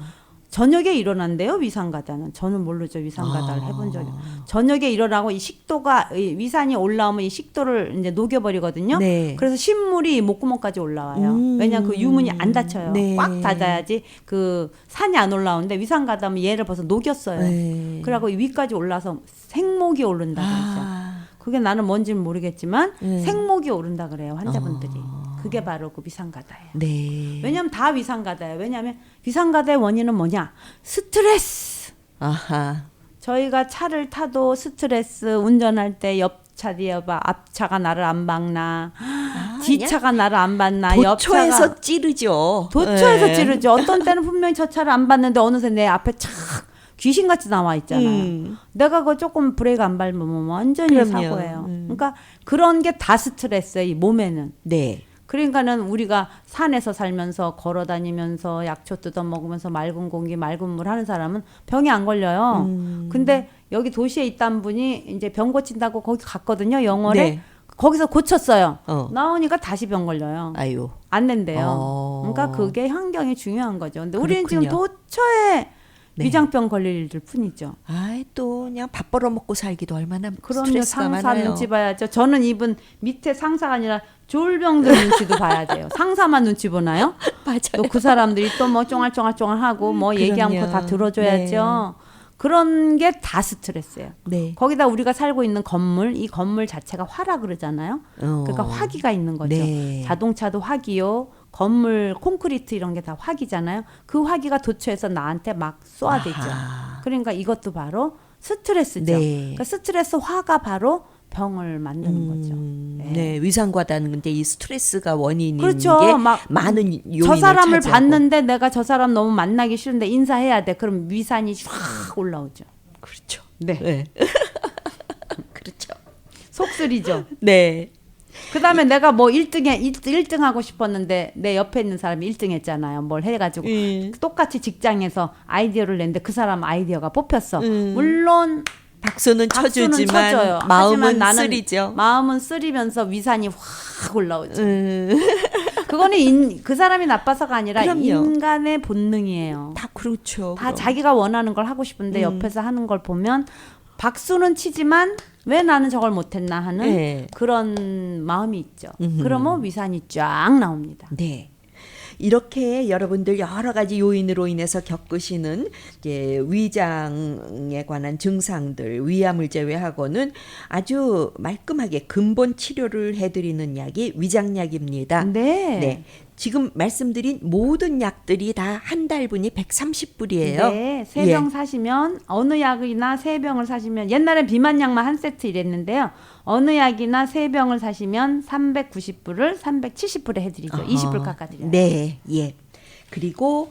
저녁에 일어난대요 위산가다는. 저는 모르죠. 위산가다를 해본 적이. 저녁에 일어나고 이 식도가 이 위산이 올라오면 이 식도를 이제 녹여버리거든요. 네. 그래서 신물이 목구멍까지 올라와요. 왜냐하면 그 유문이 안 닫혀요. 네. 꽉 닫아야지 그 산이 안 올라오는데 위산가다면 얘를 벌써 녹였어요. 네. 그래갖고 위까지 올라서 생목이 오른다 그러죠. 그게 나는 뭔지는 모르겠지만 생목이 오른다 그래요 환자분들이. 그게 바로 그 위산가다예요. 네. 왜냐하면 다 위산가다예요. 왜냐하면 위산가다의 원인은 뭐냐? 스트레스. 아하. 저희가 차를 타도 스트레스, 운전할 때 옆차 뒤에 봐 앞차가 나를 안 박나, 뒤차가 나를 안 받나, 도처에서 옆차가 찌르죠. 도처에서 네. 찌르죠. 어떤 때는 분명히 저 차를 안 봤는데 어느새 내 앞에 착 귀신같이 나와 있잖아요. 내가 그거 조금 브레이크 안 밟으면 완전히 그럼요. 사고예요. 그러니까 그런 게 다 스트레스예요. 이 몸에는. 네. 그러니까는 우리가 산에서 살면서 걸어 다니면서 약초 뜯어 먹으면서 맑은 공기, 맑은 물 하는 사람은 병이 안 걸려요. 근데 여기 도시에 있던 분이 이제 병 고친다고 거기 갔거든요. 영월에. 네. 거기서 고쳤어요. 어. 나오니까 다시 병 걸려요. 아유. 안 된대요. 그러니까 그게 환경이 중요한 거죠. 근데 우리는 지금 그렇군요. 도처에 네. 위장병 걸릴 일들 뿐이죠. 아이 또 그냥 밥 벌어 먹고 살기도 얼마나 그럼요. 스트레스가 상사 많아요. 눈치 봐야죠. 저는 이분 밑에 상사가 아니라 졸병들 눈치도 봐야 돼요. 상사만 눈치 보나요? 맞아요. 또 그 사람들이 또 뭐 쫑알쫑알쫑알하고 뭐 얘기하면 그거 다 그럼요. 들어줘야죠. 그런 게 다 스트레스예요. 네. 거기다 우리가 살고 있는 건물, 이 건물 자체가 화라 그러잖아요. 그러니까 화기가 있는 거죠. 네. 자동차도 화기요. 건물, 콘크리트 이런 게 다 화기잖아요. 그 화기가 도처에서 나한테 막 쏘아대죠. 아하. 그러니까 이것도 바로 스트레스죠. 네. 그러니까 스트레스 화가 바로 병을 만드는 거죠. 네, 위산과다는 근데 이 스트레스가 원인인 그렇죠. 게 막 많은 요인을 저 사람을 차지하고. 봤는데 내가 저 사람 너무 만나기 싫은데 인사해야 돼. 그럼 위산이 쫙 올라오죠. 그렇죠. 네. 네. 그렇죠. 속쓰리죠. 네. 그다음에 내가 뭐 1등 하고 싶었는데 내 옆에 있는 사람이 1등 했잖아요. 뭘 해가지고 똑같이 직장에서 아이디어를 냈는데 그 사람 아이디어가 뽑혔어. 물론 박수는 박수는 쳐주지만 쳐줘요. 마음은 하지만 나는 쓰리죠. 마음은 쓰리면서 위산이 확 올라오죠. 그거는 그 사람이 나빠서가 아니라 그럼요. 인간의 본능이에요. 다 그렇죠. 다 그럼. 자기가 원하는 걸 하고 싶은데 옆에서 하는 걸 보면 박수는 치지만 왜 나는 저걸 못했나 하는 네. 그런 마음이 있죠. 그러면 위산이 쫙 나옵니다. 네. 이렇게 여러분들 여러 가지 요인으로 인해서 겪으시는 이제 위장에 관한 증상들, 위암을 제외하고는 아주 말끔하게 근본 치료를 해드리는 약이 위장약입니다. 네. 네. 지금 말씀드린 모든 약들이 다 한 달분이 130불이에요. 네, 세 병 사시면 어느 약이나 세 병을 사시면 옛날엔 비만약만 한 세트 이랬는데요. 어느 약이나 세 병을 사시면 390불을 370불에 해드리죠. 20불 깎아드려요. 네, 예. 그리고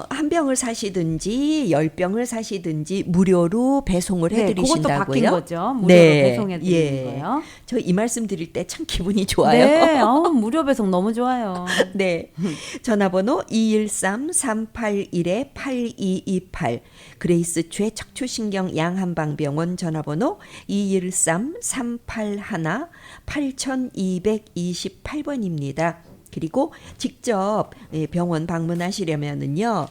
한 병을 사시든지 10병을 사시든지 무료로 배송을 네, 해드리신다고요. 그것도 바뀐 거죠. 무료로 네, 배송해드리는 예. 거예요. 저 이 말씀 드릴 때 참 기분이 좋아요. 네, 무료 배송 너무 좋아요. 네. 전화번호 213-381-8228 그레이스 최 척추신경 양한방병원 전화번호 213-381-8228번입니다. 그리고 직접 병원 방문하시려면은요.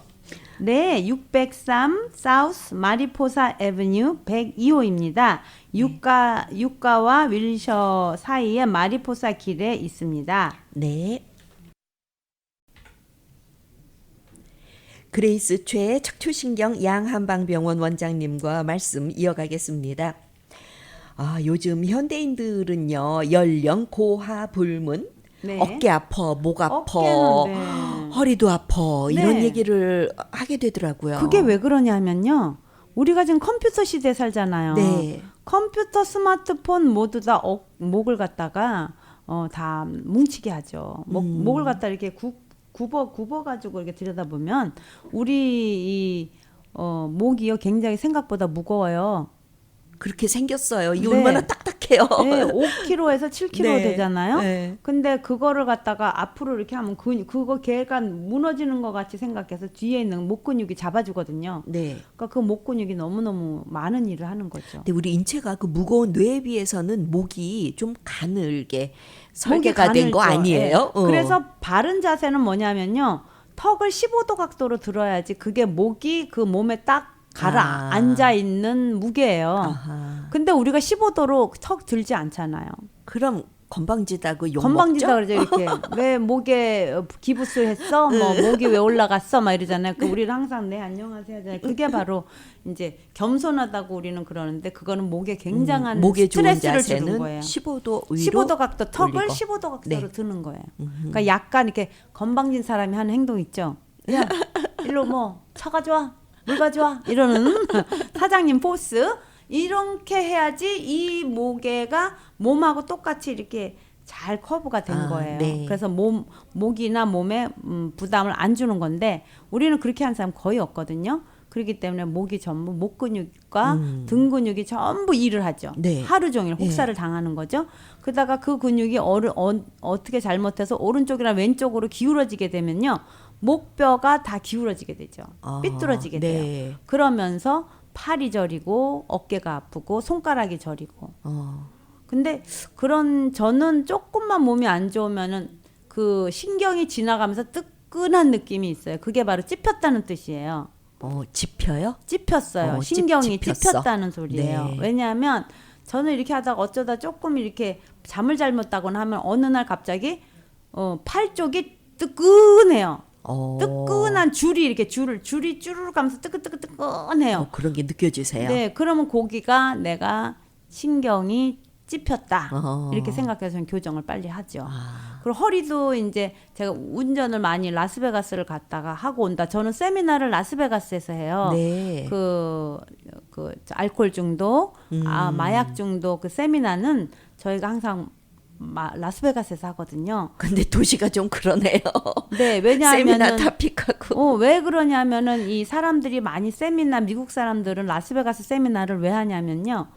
네, 603 사우스 마리포사 애버뉴 102호입니다. 유가와 윌셔 사이에 마리포사 길에 있습니다. 네. 그레이스 최 척추신경 양한방병원 원장님과 말씀 이어가겠습니다. 요즘 현대인들은요. 연령, 고하, 불문, 네. 어깨 아파, 목 아파, 어깨는 네. 허리도 아파 이런 네. 얘기를 하게 되더라고요. 그게 왜 그러냐면요. 우리가 지금 컴퓨터 시대에 살잖아요. 네. 컴퓨터, 스마트폰 모두 다 목을 갖다가 다 뭉치게 하죠. 목을 갖다 이렇게 굽어 가지고 이렇게 들여다보면 우리 이 목이요 굉장히 생각보다 무거워요. 그렇게 생겼어요. 이게 네. 얼마나 딱딱해요. 네, 5kg에서 7kg 네. 되잖아요. 네. 근데 그거를 갖다가 앞으로 이렇게 하면 그거 걔가 무너지는 것 같이 생각해서 뒤에 있는 목 근육이 잡아주거든요. 네. 그러니까 그 목 근육이 너무너무 많은 일을 하는 거죠. 근데 우리 인체가 그 무거운 뇌에 비해서는 목이 좀 가늘게 목이 설계가 된 거 가늘죠. 아니에요? 예. 그래서 바른 자세는 뭐냐면요. 턱을 15도 각도로 들어야지 그게 목이 그 몸에 딱 가라앉아 있는 무게예요. 아하. 근데 우리가 15도로 턱 들지 않잖아요. 그럼 건방지다고 욕 건방지다 먹죠? 그러죠. 이렇게 왜 목에 기부스 했어? 뭐 목이 왜 올라갔어? 막 이러잖아요. 그 우리는 항상 네 안녕하세요 하잖아요. 그게 바로 이제 겸손하다고 우리는 그러는데 그거는 목에 굉장한 목에 좋은 스트레스를 주는 자세는 거예요. 15도 위로 15도 각도 턱을 올리고. 15도 각도로 네. 드는 거예요. 그러니까 약간 이렇게 건방진 사람이 하는 행동 있죠. 야, 일로 뭐 차 가져와, 물 가져와 이러는 사장님 포스 이렇게 해야지 이 모개가 몸하고 똑같이 이렇게 잘 커브가 된 거예요. 네. 그래서 목이나 몸에 부담을 안 주는 건데 우리는 그렇게 하는 사람 거의 없거든요. 그렇기 때문에 목이 전부 목 근육과 등 근육이 전부 일을 하죠. 네. 하루 종일 혹사를 당하는 거죠. 그러다가 그 근육이 어떻게 잘못해서 오른쪽이나 왼쪽으로 기울어지게 되면요. 목뼈가 다 기울어지게 되죠. 삐뚤어지게 네. 돼요. 그러면서 팔이 저리고 어깨가 아프고 손가락이 저리고. 근데 저는 조금만 몸이 안 좋으면은 그 신경이 지나가면서 뜨끈한 느낌이 있어요. 그게 바로 찝혔다는 뜻이에요. 찝혀요? 찝혔어요. 신경이 찝혔어. 찝혔다는 소리예요. 네. 왜냐하면 저는 이렇게 하다가 어쩌다 조금 이렇게 잠을 잘못 자거나 하면 어느 날 갑자기 팔 쪽이 뜨끈해요. 뜨끈한 줄이 이렇게 줄이 쭈르륵 가면서 뜨끈해요. 그런 게 느껴지세요? 네, 그러면 거기가 내가 신경이 찝혔다 이렇게 생각해서 저는 교정을 빨리 하죠. 그리고 허리도 이제 제가 운전을 많이 라스베가스를 갔다가 하고 온다. 저는 세미나를 라스베가스에서 해요. 네. 그 알코올 중독, 마약 중독 그 세미나는 저희가 항상 라스베가스에서 하거든요. 근데 도시가 좀 그러네요. 네, 왜냐하면은 세미나 타픽하고. 왜 그러냐면은 이 사람들이 많이 미국 사람들은 라스베가스 세미나를 왜 하냐면요.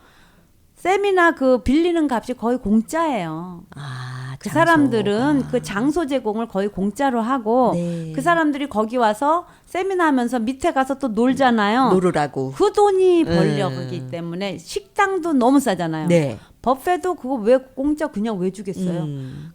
세미나 그 빌리는 값이 거의 공짜예요. 아, 그 장소가. 사람들은 그 장소 제공을 거의 공짜로 하고 네. 그 사람들이 거기 와서 세미나 하면서 밑에 가서 또 놀잖아요. 놀으라고. 그 돈이 벌려기 때문에 식당도 너무 싸잖아요. 네. 버페도 그거 왜 공짜 그냥 왜 주겠어요?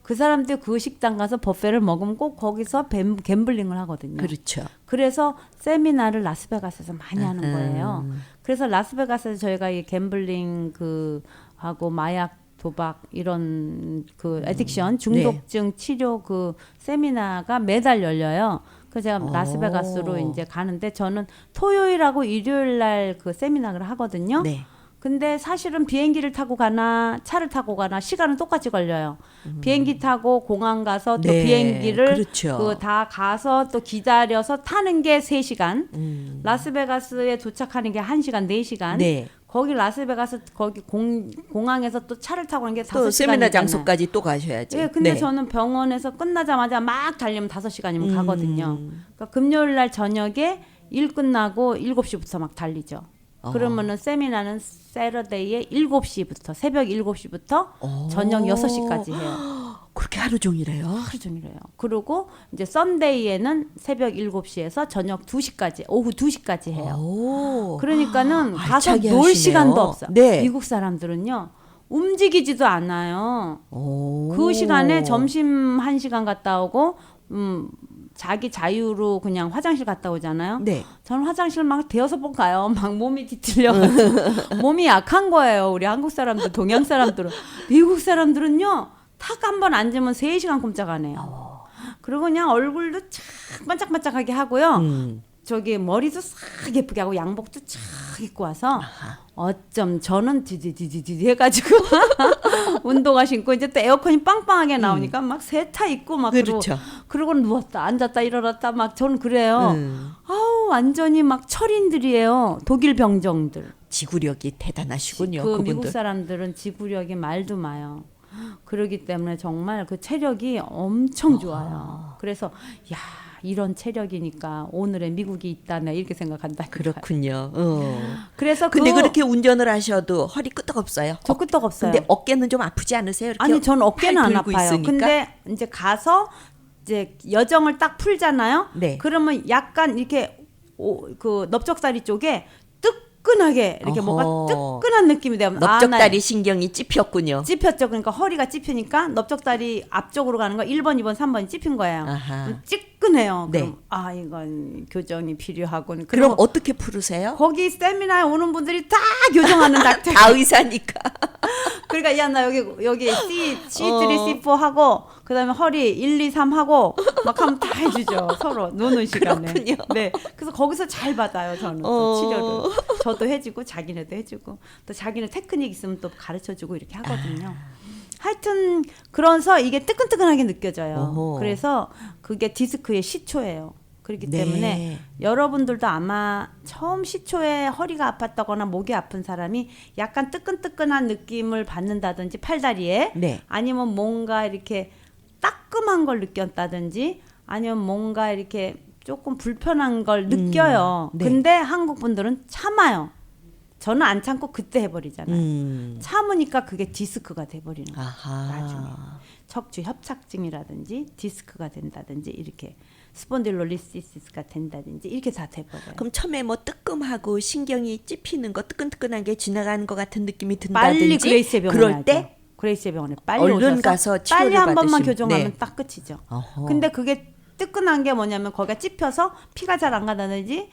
그 사람들 그 식당 가서 버페를 먹으면 꼭 거기서 갬블링을 하거든요. 그렇죠. 그래서 세미나를 라스베가스에서 많이 하는 거예요. 그래서 라스베가스에서 저희가 이 갬블링 그 하고 마약 도박 이런 그 애딕션 중독증 치료 그 세미나가 매달 열려요. 그래서 제가 라스베가스로 이제 가는데 저는 토요일하고 일요일 날 그 세미나를 하거든요. 네. 근데 사실은 비행기를 타고 가나 차를 타고 가나 시간은 똑같이 걸려요. 비행기 타고 공항 가서 또 네, 비행기를 그렇죠. 그 다 가서 또 기다려서 타는 게 3시간. 라스베가스에 도착하는 게 1시간, 4시간. 네. 거기 라스베가스 거기 공항에서 또 차를 타고 가는 게 5시간. 또 세미나 장소까지 또 가셔야지. 예, 근데 네. 저는 병원에서 끝나자마자 막 달리면 5시간이면 가거든요. 그러니까 금요일 날 저녁에 일 끝나고 7시부터 막 달리죠. 그러면은 세미나는 세러데이에 7시부터 새벽 7시부터 저녁 6시까지 해요. 그렇게 하루 종일 해요? 하루 종일 해요. 그리고 이제 썬데이에는 새벽 7시에서 저녁 2시까지 오후 2시까지 해요. 오. 그러니까는 가서 알차게 놀 하시네요. 시간도 없어. 네. 미국 사람들은요. 움직이지도 않아요. 오. 그 시간에 점심 1시간 갔다 오고 자기 자유로 그냥 화장실 갔다 오잖아요. 네. 저는 화장실 막 대여섯 번 가요. 막 몸이 뒤틀려가지고 몸이 약한 거예요. 우리 한국 사람들, 동양 사람들은. 미국 사람들은요. 탁 한 번 앉으면 3시간 꼼짝 안 해요. 그리고 그냥 얼굴도 착 반짝반짝하게 하고요. 저기 머리도 싹 예쁘게 하고 양복도 쫙 입고 와서 어쩜 저는 디디디디디 해가지고 운동화 신고 이제 또 에어컨이 빵빵하게 나오니까 막 세타 입고 막 그렇죠. 그러고 누웠다 앉았다 일어났다 막 저는 그래요. 아우 완전히 막 철인들이에요. 독일 병정들. 지구력이 대단하시군요. 그 그분들. 미국 사람들은 지구력이 말도 마요. 그러기 때문에 정말 그 체력이 엄청 좋아요. 그래서 야 이런 체력이니까 오늘의 미국이 있다네 이렇게 생각한다. 그렇군요. 그래서 근데 그렇게 운전을 하셔도 허리 끄떡 없어요? 저 끄떡 없어요. 근데 어깨는 좀 아프지 않으세요? 이렇게 아니 저는 어깨는 팔 안 들고 아파요. 있으니까? 근데 이제 가서 이제 여정을 딱 풀잖아요. 네. 그러면 약간 이렇게 그 넓적다리 쪽에 뜨끈하게 이렇게 어허. 뭐가 뜨끈한 느낌이 돼요. 넓적다리 신경이 찝혔군요. 찝혔죠. 그러니까 허리가 찝히니까 넓적다리 앞쪽으로 가는 거 1번, 2번, 3번이 찝힌 거예요. 아하. 찌끈해요. 네. 그럼 아 이건 교정이 필요하군. 그럼 어떻게 푸르세요? 거기 세미나에 오는 분들이 다 교정하는 닥터. 다 의사니까. 그러니까 야 나 여기 C3, C4 하고 그다음에 허리 1, 2, 3 하고 막 하면 다 해주죠. 서로 노는 시간에. 그렇군요. 네. 그래서 거기서 잘 받아요. 저는 또 치료를. 저도 해주고 자기네도 해주고 또 자기네 테크닉 있으면 또 가르쳐주고 이렇게 하거든요. 하여튼 그래서 이게 뜨끈뜨끈하게 느껴져요. 어허. 그래서 그게 디스크의 시초예요. 그렇기 네. 때문에 여러분들도 아마 처음 시초에 허리가 아팠다거나 목이 아픈 사람이 약간 뜨끈뜨끈한 느낌을 받는다든지 팔다리에 네. 아니면 뭔가 이렇게 따끔한 걸 느꼈다든지 아니면 뭔가 이렇게 조금 불편한 걸 느껴요. 네. 근데 한국 분들은 참아요. 저는 안 참고 그때 해버리잖아요. 참으니까 그게 디스크가 돼버리는 거예요. 아하. 나중에 척추 협착증이라든지 디스크가 된다든지 이렇게 스폰딜로리시스가 된다든지 이렇게 다 돼버려요. 그럼 처음에 뭐 뜨끔하고 신경이 찝히는 거 뜨끈뜨끈한 게 지나가는 것 같은 느낌이 든다든지 빨리 그레이스 병원에 그럴 하죠. 때 그레이스 병원에 빨리 얼른 오셔서 가서 치료를 빨리 한 번만 받으시면- 교정하면 네. 딱 끝이죠. 어허. 근데 그게 뜨끈한 게 뭐냐면 거기가 찝혀서 피가 잘 안 가다든지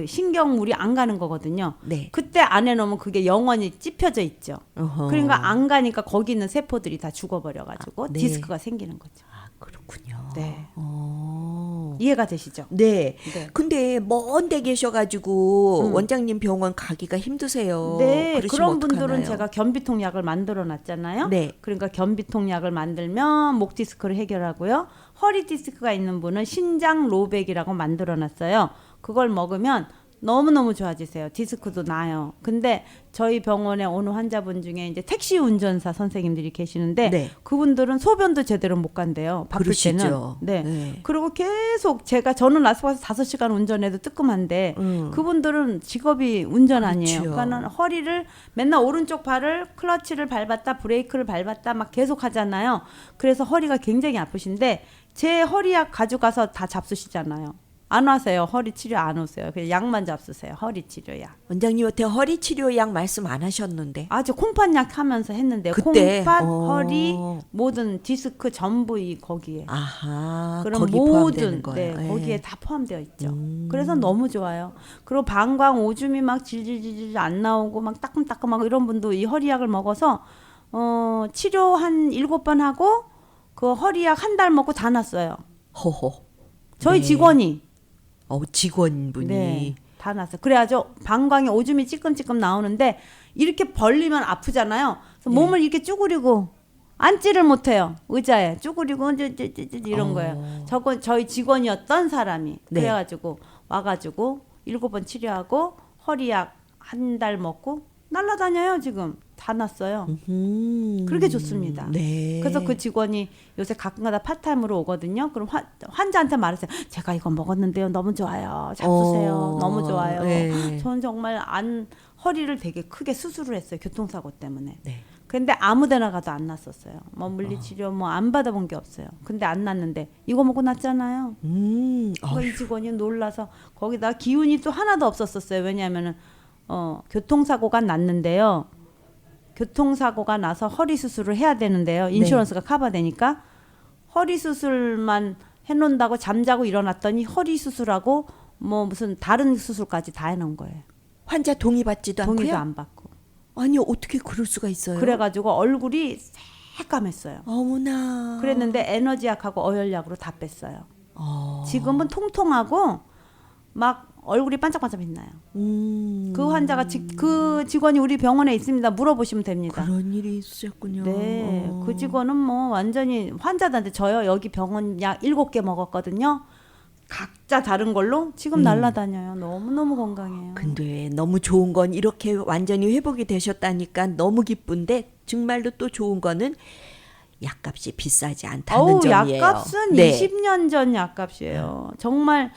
신경물이 안 가는 거거든요. 네. 그때 안에 넣으면 그게 영원히 찝혀져 있죠. 어허. 그러니까 안 가니까 거기 있는 세포들이 다 죽어버려가지고 네. 디스크가 생기는 거죠. 아, 그렇군요. 네. 어. 이해가 되시죠? 네. 네. 근데 먼 데 계셔가지고 원장님 병원 가기가 힘드세요. 네, 그러시면 그런 분들은 어떡하나요? 제가 견비통 약을 만들어 놨잖아요. 네. 그러니까 견비통 약을 만들면 목 디스크를 해결하고요. 허리 디스크가 있는 분은 신장 로백이라고 만들어 놨어요. 그걸 먹으면 너무너무 좋아지세요. 디스크도 나요. 근데 저희 병원에 오는 환자분 중에 이제 택시 운전사 선생님들이 계시는데 네. 그분들은 소변도 제대로 못 간대요. 바쁠 그러시죠. 때는. 네. 네. 그리고 계속 저는 라스베가스 5시간 운전해도 뜨끔한데 그분들은 직업이 운전 아니에요. 그렇죠. 그러니까는 허리를 맨날 오른쪽 발을 클러치를 밟았다 브레이크를 밟았다 막 계속 하잖아요. 그래서 허리가 굉장히 아프신데 제 허리약 가져가서 다 잡수시잖아요. 안 하세요. 허리 치료 안 오세요. 그냥 약만 잡수세요. 허리 치료약. 원장님한테 허리 치료약 말씀 안 하셨는데. 아주 콩팥약 하면서 했는데 그때? 콩팥, 허리, 모든 디스크 전부 거기에. 아하. 그럼 거기 모든 포함되는 거예요. 네, 예. 거기에 다 포함되어 있죠. 그래서 너무 좋아요. 그리고 방광 오줌이 막 질질질질 안 나오고 막 따끔따끔하고 이런 분도 이 허리약을 먹어서 치료 한 7번 하고 그 허리약 한 달 먹고 다 났어요. 호호. 저희 네. 직원이 직원분이. 네, 다 났어요. 그래가지고 방광에 오줌이 찌끔찌끔 나오는데 이렇게 벌리면 아프잖아요. 그래서 몸을 이렇게 쭈그리고 앉지를 못해요. 의자에 쭈그리고 이런 거예요. 저희 직원이었던 사람이 네. 그래가지고 와가지고 7번 치료하고 허리약 한 달 먹고 날라다녀요. 지금 다 났어요. 그렇게 좋습니다. 네. 그래서 그 직원이 요새 가끔가다 파타임으로 오거든요. 그럼 환자한테 말했어요. 제가 이거 먹었는데요. 너무 좋아요. 잡수세요. 너무 좋아요. 네. 저는 정말 허리를 되게 크게 수술을 했어요. 교통사고 때문에. 네. 근데 아무데나 가도 안 났었어요. 뭐 물리치료 뭐 안 받아본 게 없어요. 근데 안 났는데 이거 먹고 났잖아요. 그래서 이 직원이 놀라서 거기다 기운이 또 하나도 없었어요. 왜냐하면은 교통사고가 났는데요. 교통사고가 나서 허리 수술을 해야 되는데요. 인슈런스가 커버되니까 허리 수술만 해놓는다고 잠자고 일어났더니 허리 수술하고 뭐 무슨 다른 수술까지 다 해놓은 거예요. 환자 동의 받지도 동의도 않고요? 안 받고. 아니 어떻게 그럴 수가 있어요? 그래가지고 얼굴이 새까맸어요. 어머나. 그랬는데 에너지약하고 어혈약으로 다 뺐어요. 지금은 통통하고 막 얼굴이 반짝반짝 빛나요. 그 환자가 그 직원이 우리 병원에 있습니다. 물어보시면 됩니다. 그런 일이 있으셨군요. 네, 그 직원은 뭐 완전히 환자들한테 저요 여기 병원 약 7개 먹었거든요. 각자 다른 걸로 지금 날라다녀요. 너무너무 건강해요. 근데 너무 좋은 건 이렇게 완전히 회복이 되셨다니까 너무 기쁜데 정말로 또 좋은 거는 약값이 비싸지 않다는 점이에요. 약값은 네. 20년 전 약값이에요. 정말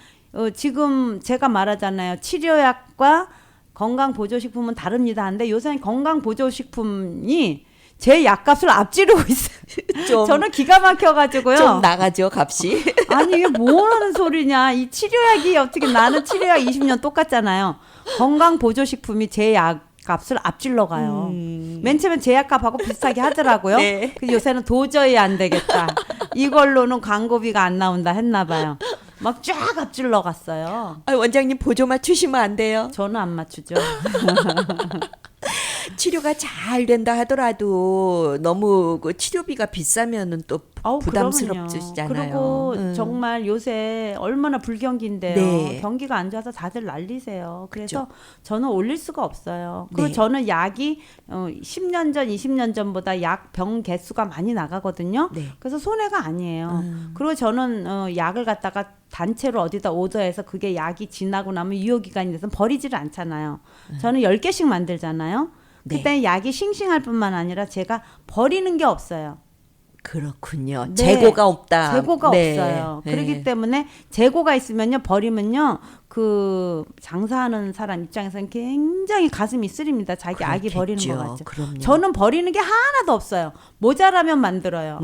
지금 제가 말하잖아요. 치료약과 건강보조식품은 다릅니다. 한데 요새는 건강보조식품이 제 약값을 앞지르고 있어요. 저는 기가 막혀가지고요. 좀 나가죠 값이. 아니 이게 뭐라는 소리냐. 이 치료약이 어떻게 나는 치료약 20년 똑같잖아요. 건강보조식품이 제 약값을 앞질러 가요. 맨 처음엔 제 약값하고 비슷하게 하더라고요. 네. 근데 요새는 도저히 안 되겠다. 이걸로는 광고비가 안 나온다 했나 봐요. 막 쫙 앞질러 갔어요. 원장님 보조 맞추시면 안 돼요. 저는 안 맞추죠. 치료가 잘 된다 하더라도 너무 그 치료비가 비싸면은 또 부담스럽잖아요. 그리고 정말 요새 얼마나 불경기인데요. 네. 경기가 안 좋아서 다들 난리세요. 그래서 그렇죠. 저는 올릴 수가 없어요. 그리고 네. 저는 약이 10년 전, 20년 전보다 약 병 개수가 많이 나가거든요. 네. 그래서 손해가 아니에요. 그리고 저는 약을 갖다가 단체로 어디다 오더해서 그게 약이 지나고 나면 유효기간이 돼서 버리지를 않잖아요. 저는 10개씩 만들잖아요. 네. 그때 약이 싱싱할 뿐만 아니라 제가 버리는 게 없어요. 그렇군요. 네. 재고가 없다. 재고가 네. 없어요. 네. 그렇기 때문에 재고가 있으면요 버리면요 그 장사하는 사람 입장에서는 굉장히 가슴이 쓰립니다. 자기 아기 버리는 거 그렇겠죠. 같죠. 그럼요. 저는 버리는 게 하나도 없어요. 모자라면 만들어요.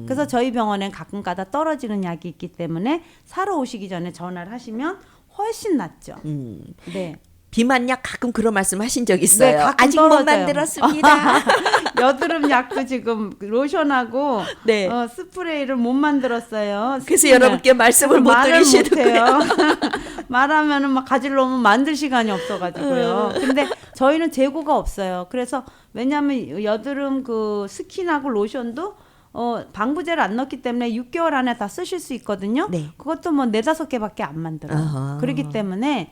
그래서 저희 병원엔 가끔가다 떨어지는 약이 있기 때문에 사러 오시기 전에 전화를 하시면 훨씬 낫죠. 네. 비만약 가끔 그런 말씀 하신 적 있어요. 네, 가끔 아직 못 떨어져요. 만들었습니다. 여드름 약도 지금 로션하고 네. 스프레이를 못 만들었어요. 그래서 스킨을. 여러분께 말씀을 못 말을 드리시는군요. 못해요. 말하면은 막 가지러 오면 만들 시간이 없어가지고요. 근데 저희는 재고가 없어요. 그래서 왜냐하면 여드름 그 스킨하고 로션도 방부제를 안 넣기 때문에 6개월 안에 다 쓰실 수 있거든요. 네. 그것도 뭐 4-5개밖에 안 만들어요. 아하. 그렇기 때문에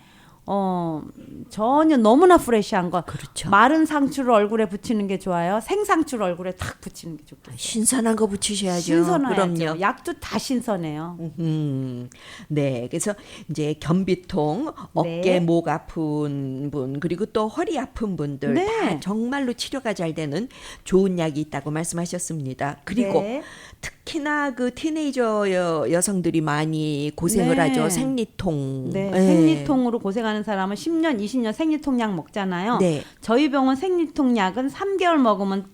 전혀 너무나 프레시한 거. 그렇죠. 마른 상추를 얼굴에 붙이는 게 좋아요. 생상추를 얼굴에 탁 붙이는 게 좋겠어요. 신선한 거 붙이셔야죠. 신선하죠. 그럼요. 약도 다 신선해요. 네, 그래서 이제 변비통, 어깨, 네. 목 아픈 분, 그리고 또 허리 아픈 분들 네. 다 정말로 치료가 잘 되는 좋은 약이 있다고 말씀하셨습니다. 그리고 네. 특히나 그 티네이저 여성들이 많이 고생을 네. 하죠. 생리통. 네, 예. 생리통으로 고생하는 사람은 10년, 20년 생리통 약 먹잖아요. 네. 저희 병원 생리통 약은 3개월 먹으면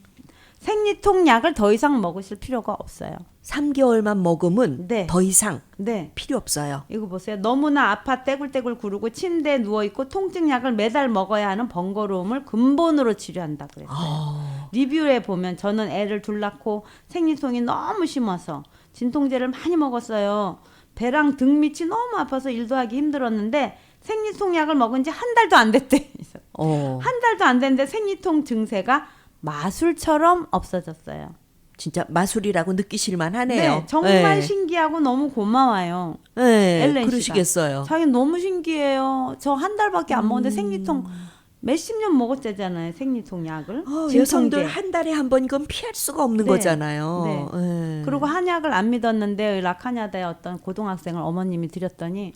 생리통 약을 더 이상 먹으실 필요가 없어요. 3개월만 먹으면 네. 더 이상 네. 필요 없어요. 이거 보세요. 너무나 아파 떼굴떼굴 구르고 침대에 누워있고 통증 약을 매달 먹어야 하는 번거로움을 근본으로 치료한다 그랬어요. 리뷰에 보면 저는 애를 둘 낳고 생리통이 너무 심해서 진통제를 많이 먹었어요. 배랑 등 밑이 너무 아파서 일도 하기 힘들었는데 생리통 약을 먹은 지 한 달도 안 됐대. 한 달도 안 됐는데 생리통 증세가 마술처럼 없어졌어요. 진짜 마술이라고 느끼실만 하네요. 네, 정말 네. 신기하고 너무 고마워요. 네, 엘렌 씨가. 그러시겠어요. 자기 너무 신기해요. 저 한 달밖에 안 먹는데 생리통 몇십 년 먹었잖아요. 생리통 약을. 진통제. 여성들 한 달에 한 번 이건 피할 수가 없는 네. 거잖아요. 네. 네. 그리고 한약을 안 믿었는데 라카냐다의 어떤 고등학생을 어머님이 드렸더니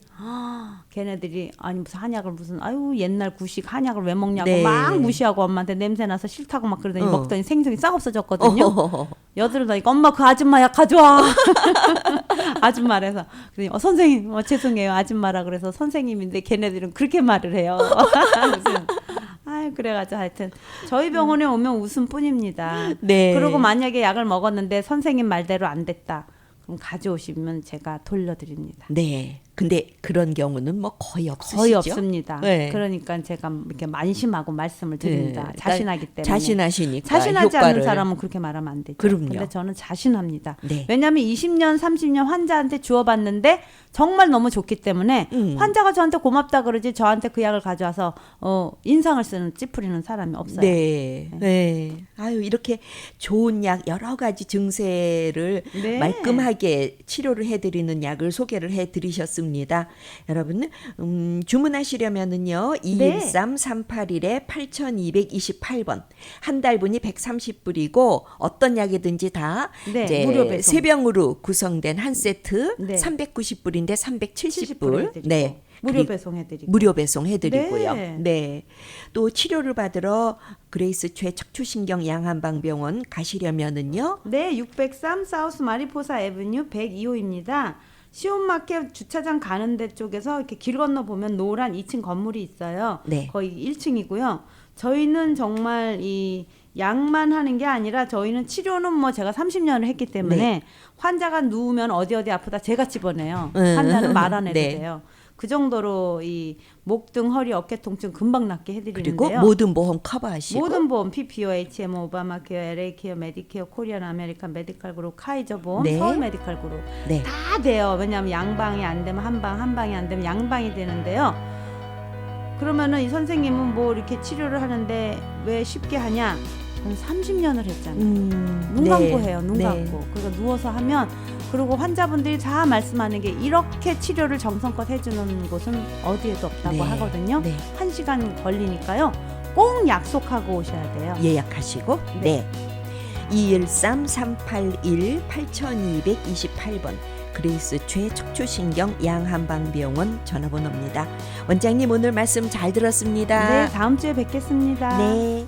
걔네들이 아니 무슨 한약을 무슨 아유 옛날 구식 한약을 왜 먹냐고 네. 막 무시하고 엄마한테 냄새 나서 싫다고 막 그러더니 어. 먹더니 생리통이 싹 없어졌거든요. 여드름나니까 엄마 그 아줌마 약 가져와. 아줌마래서 그랬더니 선생님 죄송해요 아줌마라 그래서 선생님인데 걔네들은 그렇게 말을 해요. 무슨 아유 그래가지고 하여튼 저희 병원에 오면 웃음뿐입니다. 네. 그리고 만약에 약을 먹었는데 선생님 말대로 안 됐다. 그럼 가져오시면 제가 돌려드립니다. 네. 근데 그런 경우는 뭐 거의 없으시죠? 거의 없습니다. 네. 그러니까 제가 이렇게 만심하고 말씀을 드립니다. 네. 자신하기 때문에. 자신하시니까 자신하지 효과를. 않는 사람은 그렇게 말하면 안 되죠. 그럼요. 근데 저는 자신합니다. 네. 왜냐하면 20년, 30년 환자한테 주어봤는데 정말 너무 좋기 때문에 환자가 저한테 고맙다 그러지 저한테 그 약을 가져와서 인상을 쓰는 찌푸리는 사람이 없어요. 네. 네. 아유, 이렇게 좋은 약 여러 가지 증세를 네. 말끔하게 치료를 해드리는 약을 소개를 해드리셨습니다. 여러분, 주문하시려면은요, 213-381에 8228번. 한 달분이 130불이고, 어떤 약이든지 다 네, 이제 무료 배송. 세 병으로 구성된 한 세트 네. 390불인데 70불 370불. 해드리고 네. 무료 그리고 배송해드리고. 무료 배송해드리고요. 네. 네. 또 치료를 받으러 그레이스 최 척추신경 양한방병원 가시려면은요. 네, 603 사우스 마리포사 애브뉴 102호입니다. 시온마켓 주차장 가는 데 쪽에서 이렇게 길 건너 보면 노란 2층 건물이 있어요. 네. 거의 1층이고요. 저희는 정말 이 약만 하는 게 아니라 저희는 치료는 뭐 제가 30년을 했기 때문에 네. 환자가 누우면 어디 아프다 제가 집어내요. 환자는 말 안 해도 네. 돼요. 그 정도로 이 목 등 허리 어깨 통증 금방 낫게 해드리는데요. 그리고 모든 보험 커버하시고. 모든 보험 PPO, HMO, 오바마케어, LA케어, 메디케어, 코리안 아메리칸 메디칼 그룹, 카이저 보험, 네. 서울 메디칼 그룹 네. 다 돼요. 왜냐하면 양방이 안 되면 한방, 한방이 안 되면 양방이 되는데요. 그러면은 이 선생님은 뭐 이렇게 치료를 하는데 왜 쉽게 하냐? 저는 30년을 했잖아요. 눈 감고 해요. 눈 네. 감고. 그리고 누워서 하면 그리고 환자분들이 다 말씀하는 게 이렇게 치료를 정성껏 해주는 곳은 어디에도 없다고 네. 하거든요. 네. 1시간 걸리니까요. 꼭 약속하고 오셔야 돼요. 예약하시고. 네. 213-381-8228번 그레이스 최 척추신경 양한방병원 전화번호입니다. 원장님 오늘 말씀 잘 들었습니다. 네, 다음 주에 뵙겠습니다. 네.